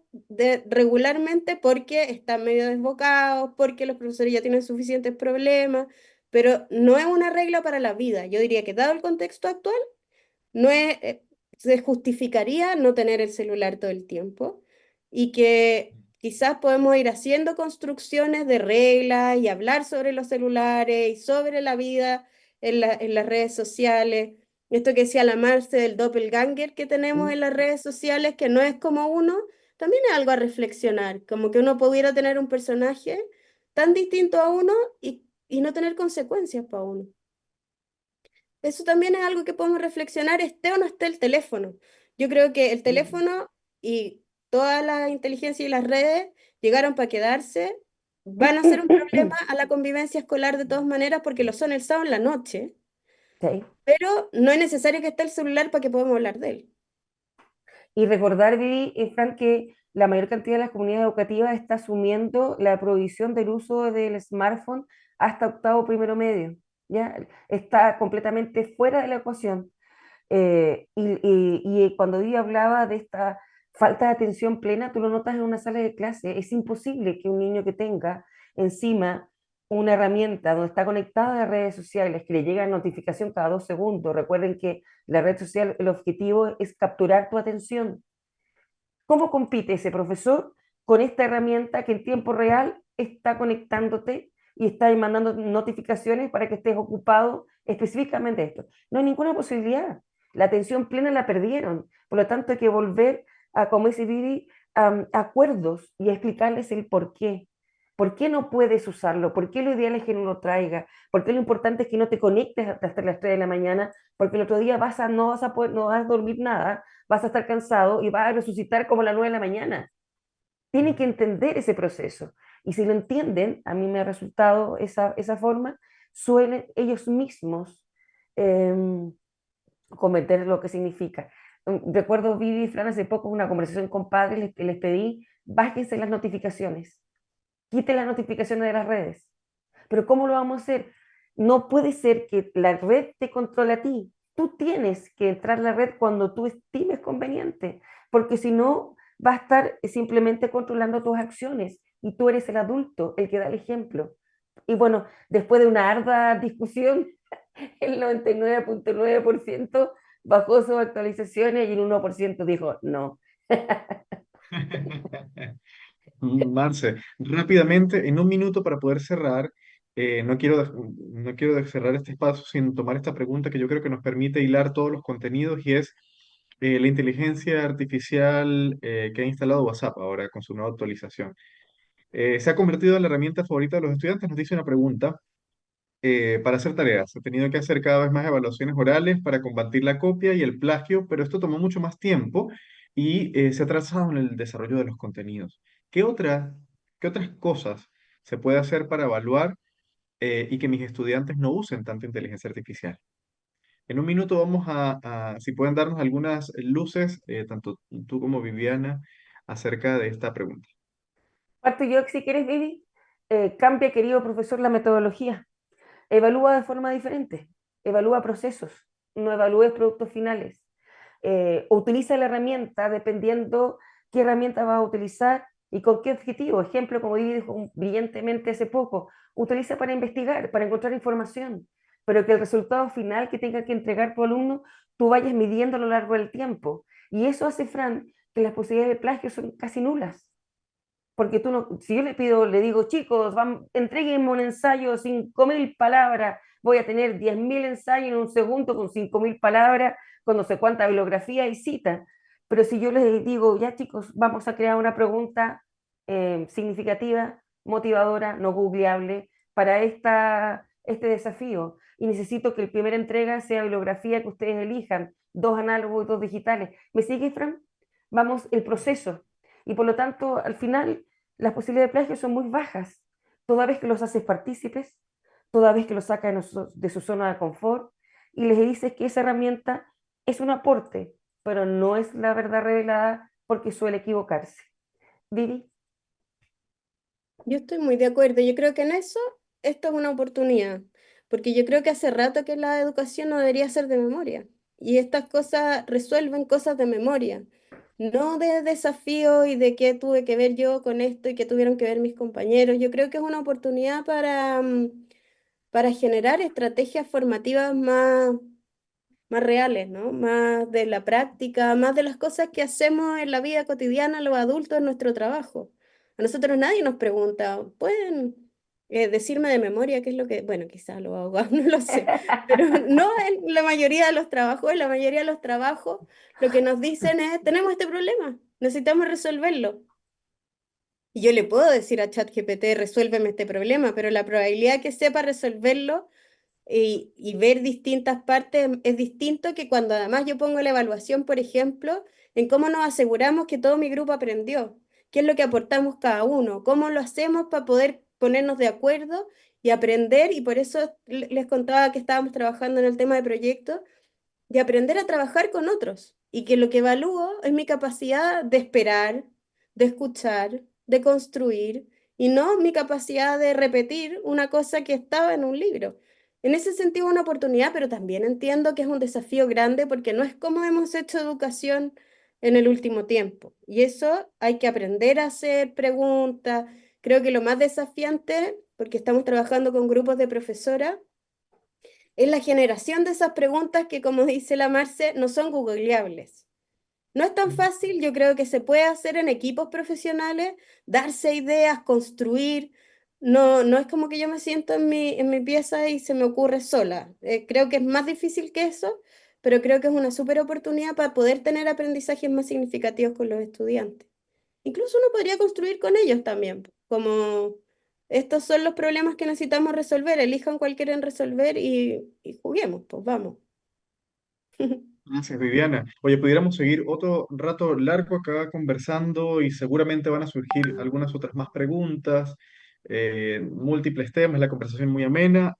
regularmente porque están medio desbocados, porque los profesores ya tienen suficientes problemas, pero no es una regla para la vida. Yo diría que dado el contexto actual, no es, se justificaría no tener el celular todo el tiempo y que quizás podemos ir haciendo construcciones de reglas y hablar sobre los celulares y sobre la vida en las redes sociales. Esto que decía la Marce del doppelganger que tenemos ¿Mm? en las redes sociales, que no es como uno, también es algo a reflexionar, como que uno pudiera tener un personaje tan distintos a uno y no tener consecuencias para uno. Eso también es algo que podemos reflexionar, esté o no esté el teléfono. Yo creo que el teléfono y toda la inteligencia y las redes llegaron para quedarse, van a ser un problema a la convivencia escolar de todas maneras porque lo son el sábado en la noche, Sí. pero no es necesario que esté el celular para que podamos hablar de él. Y recordar, Vivi y Fran, que la mayor cantidad de las comunidades educativas está asumiendo la prohibición del uso del smartphone hasta octavo primero medio. ¿Ya? Está completamente fuera de la ecuación. Y cuando Vivi hablaba de esta falta de atención plena, tú lo notas en una sala de clase. Es imposible que un niño que tenga encima una herramienta donde está conectada a las redes sociales, que le llega notificación cada 2 segundos. Recuerden que la red social, el objetivo es capturar tu atención. ¿Cómo compite ese profesor con esta herramienta que en tiempo real está conectándote y está mandando notificaciones para que estés ocupado específicamente de esto? No hay ninguna posibilidad. La atención plena la perdieron. Por lo tanto, hay que volver a, como dice Vivi, a acuerdos y a explicarles el por qué. ¿Por qué no puedes usarlo? ¿Por qué lo ideal es que no lo traiga? ¿Por qué lo importante es que no te conectes hasta las 3 de la mañana? Porque el otro día no vas a poder, no vas a dormir nada, vas a estar cansado y vas a resucitar como a las 9 de la mañana. Tienen que entender ese proceso. Y si lo entienden, a mí me ha resultado esa forma, suelen ellos mismos eh, comprender lo que significa. Recuerdo, Vivi y Fran, hace poco una conversación con padres, les pedí, bájense las notificaciones, quiten las notificaciones de las redes. Pero ¿cómo lo vamos a hacer? No puede ser que la red te controle a ti. Tú tienes que entrar a la red cuando tú estimes conveniente, porque si no, va a estar simplemente controlando tus acciones y tú eres el adulto, el que da el ejemplo. Y bueno, después de una ardua discusión, el 99.9% bajó sus actualizaciones y el 1% dijo no. Marce, rápidamente, en un minuto para poder cerrar, no quiero cerrar este espacio sin tomar esta pregunta que yo creo que nos permite hilar todos los contenidos y es la inteligencia artificial que ha instalado WhatsApp ahora con su nueva actualización. Se ha convertido en la herramienta favorita de los estudiantes, nos dice una pregunta. Para hacer tareas, he tenido que hacer cada vez más evaluaciones orales para combatir la copia y el plagio, pero esto tomó mucho más tiempo y se ha atrasado en el desarrollo de los contenidos. ¿Qué qué otras cosas se puede hacer para evaluar y que mis estudiantes no usen tanta inteligencia artificial? En un minuto vamos si pueden darnos algunas luces, tanto tú como Viviana, acerca de esta pregunta. Parto yo, si quieres, Vivi. Cambia, querido profesor, la metodología. Evalúa de forma diferente, evalúa procesos, no evalúes productos finales. Utiliza la herramienta dependiendo qué herramienta vas a utilizar y con qué objetivo. Ejemplo, como dijo brillantemente hace poco, utiliza para investigar, para encontrar información, pero que el resultado final que tenga que entregar tu alumno, tú vayas midiendo a lo largo del tiempo. Y eso hace, Fran, que las posibilidades de plagio son casi nulas. Porque tú no, si yo le pido, le digo, chicos, entreguenme un ensayo de 5.000 palabras, voy a tener 10.000 ensayos en un segundo con 5.000 palabras, con no sé cuánta bibliografía y cita. Pero si yo les digo, ya chicos, vamos a crear una pregunta significativa, motivadora, no googleable, para este desafío, y necesito que el primera entrega sea bibliografía que ustedes elijan, 2 análogos y 2 digitales. ¿Me sigue, Fran? Vamos, el proceso. Y por lo tanto, al final, las posibilidades de plagio son muy bajas, toda vez que los haces partícipes, toda vez que los sacas de su zona de confort y les dices que esa herramienta es un aporte, pero no es la verdad revelada porque suele equivocarse. Vivi. Yo estoy muy de acuerdo. Yo creo que en eso esto es una oportunidad, porque yo creo que hace rato que la educación no debería ser de memoria. Y estas cosas resuelven cosas de memoria, no de desafío y de qué tuve que ver yo con esto y qué tuvieron que ver mis compañeros. Yo creo que es una oportunidad para generar estrategias formativas más reales, ¿no? Más de la práctica, más de las cosas que hacemos en la vida cotidiana los adultos en nuestro trabajo. A nosotros nadie nos pregunta, ¿pueden decirme de memoria qué es lo que, bueno, quizás los abogados no lo sé, pero no en la mayoría de los trabajos, en la mayoría de los trabajos lo que nos dicen es, tenemos este problema, necesitamos resolverlo. Y yo le puedo decir a ChatGPT, resuélveme este problema, pero la probabilidad que sepa resolverlo y ver distintas partes es distinto que cuando además yo pongo la evaluación, por ejemplo, en cómo nos aseguramos que todo mi grupo aprendió, qué es lo que aportamos cada uno, cómo lo hacemos para poder ponernos de acuerdo y aprender, y por eso les contaba que estábamos trabajando en el tema de proyectos, de aprender a trabajar con otros y que lo que evalúo es mi capacidad de esperar, de escuchar, de construir y no mi capacidad de repetir una cosa que estaba en un libro. En ese sentido, una oportunidad, pero también entiendo que es un desafío grande porque no es como hemos hecho educación en el último tiempo. Y eso hay que aprender a hacer preguntas. Creo que lo más desafiante, porque estamos trabajando con grupos de profesoras, es la generación de esas preguntas que, como dice la Marce, no son googleables. No es tan fácil, yo creo que se puede hacer en equipos profesionales, darse ideas, construir. No, no es como que yo me siento en mi pieza y se me ocurre sola. Creo que es más difícil que eso, pero creo que es una súper oportunidad para poder tener aprendizajes más significativos con los estudiantes. Incluso uno podría construir con ellos también, como estos son los problemas que necesitamos resolver, elijan cuál quieren resolver y juguemos, pues vamos. Gracias, Viviana. Oye, pudiéramos seguir otro rato largo acá conversando y seguramente van a surgir algunas otras más preguntas, múltiples temas, la conversación muy amena,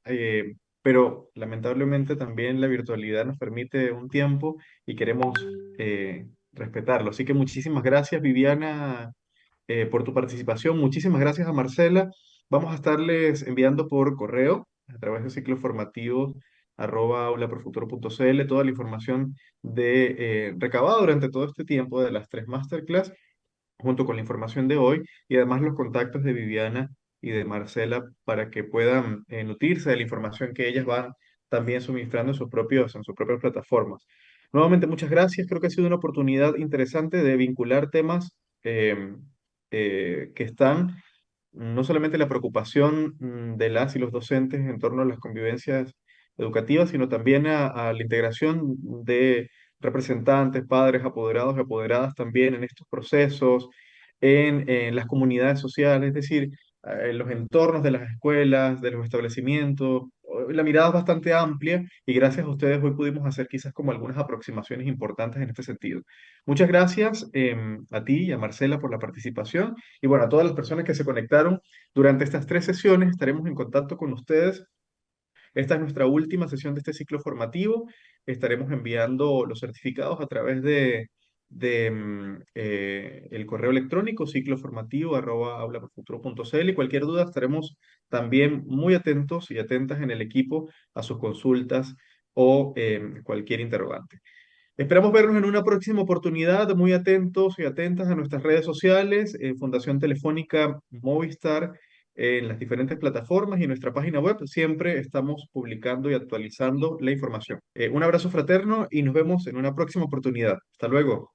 pero lamentablemente también la virtualidad nos permite un tiempo y queremos respetarlo. Así que muchísimas gracias, Viviana, por tu participación. Muchísimas gracias a Marcela. Vamos a estarles enviando por correo a través de ciclo formativo @aulaprofuturo.cl toda la información recabada durante todo este tiempo de las tres masterclass, junto con la información de hoy y además los contactos de Viviana y de Marcela para que puedan nutrirse de la información que ellas van también suministrando en sus propias plataformas. Nuevamente, muchas gracias. Creo que ha sido una oportunidad interesante de vincular temas que están no solamente la preocupación de las y los docentes en torno a las convivencias educativas, sino también a la integración de representantes, padres, apoderados y apoderadas también en estos procesos, en las comunidades sociales, es decir, en los entornos de las escuelas, de los establecimientos. La mirada es bastante amplia y gracias a ustedes hoy pudimos hacer quizás como algunas aproximaciones importantes en este sentido. Muchas gracias a ti y a Marcela por la participación y bueno, a todas las personas que se conectaron durante estas tres sesiones. Estaremos en contacto con ustedes. Esta es nuestra última sesión de este ciclo formativo. Estaremos enviando los certificados a través de el correo electrónico cicloformativo@aulaprofuturo.cl y cualquier duda estaremos también muy atentos y atentas en el equipo a sus consultas o cualquier interrogante. Esperamos vernos en una próxima oportunidad, muy atentos y atentas a nuestras redes sociales, Fundación Telefónica Movistar, en las diferentes plataformas y en nuestra página web. Siempre estamos publicando y actualizando la información. Un abrazo fraterno y nos vemos en una próxima oportunidad. Hasta luego.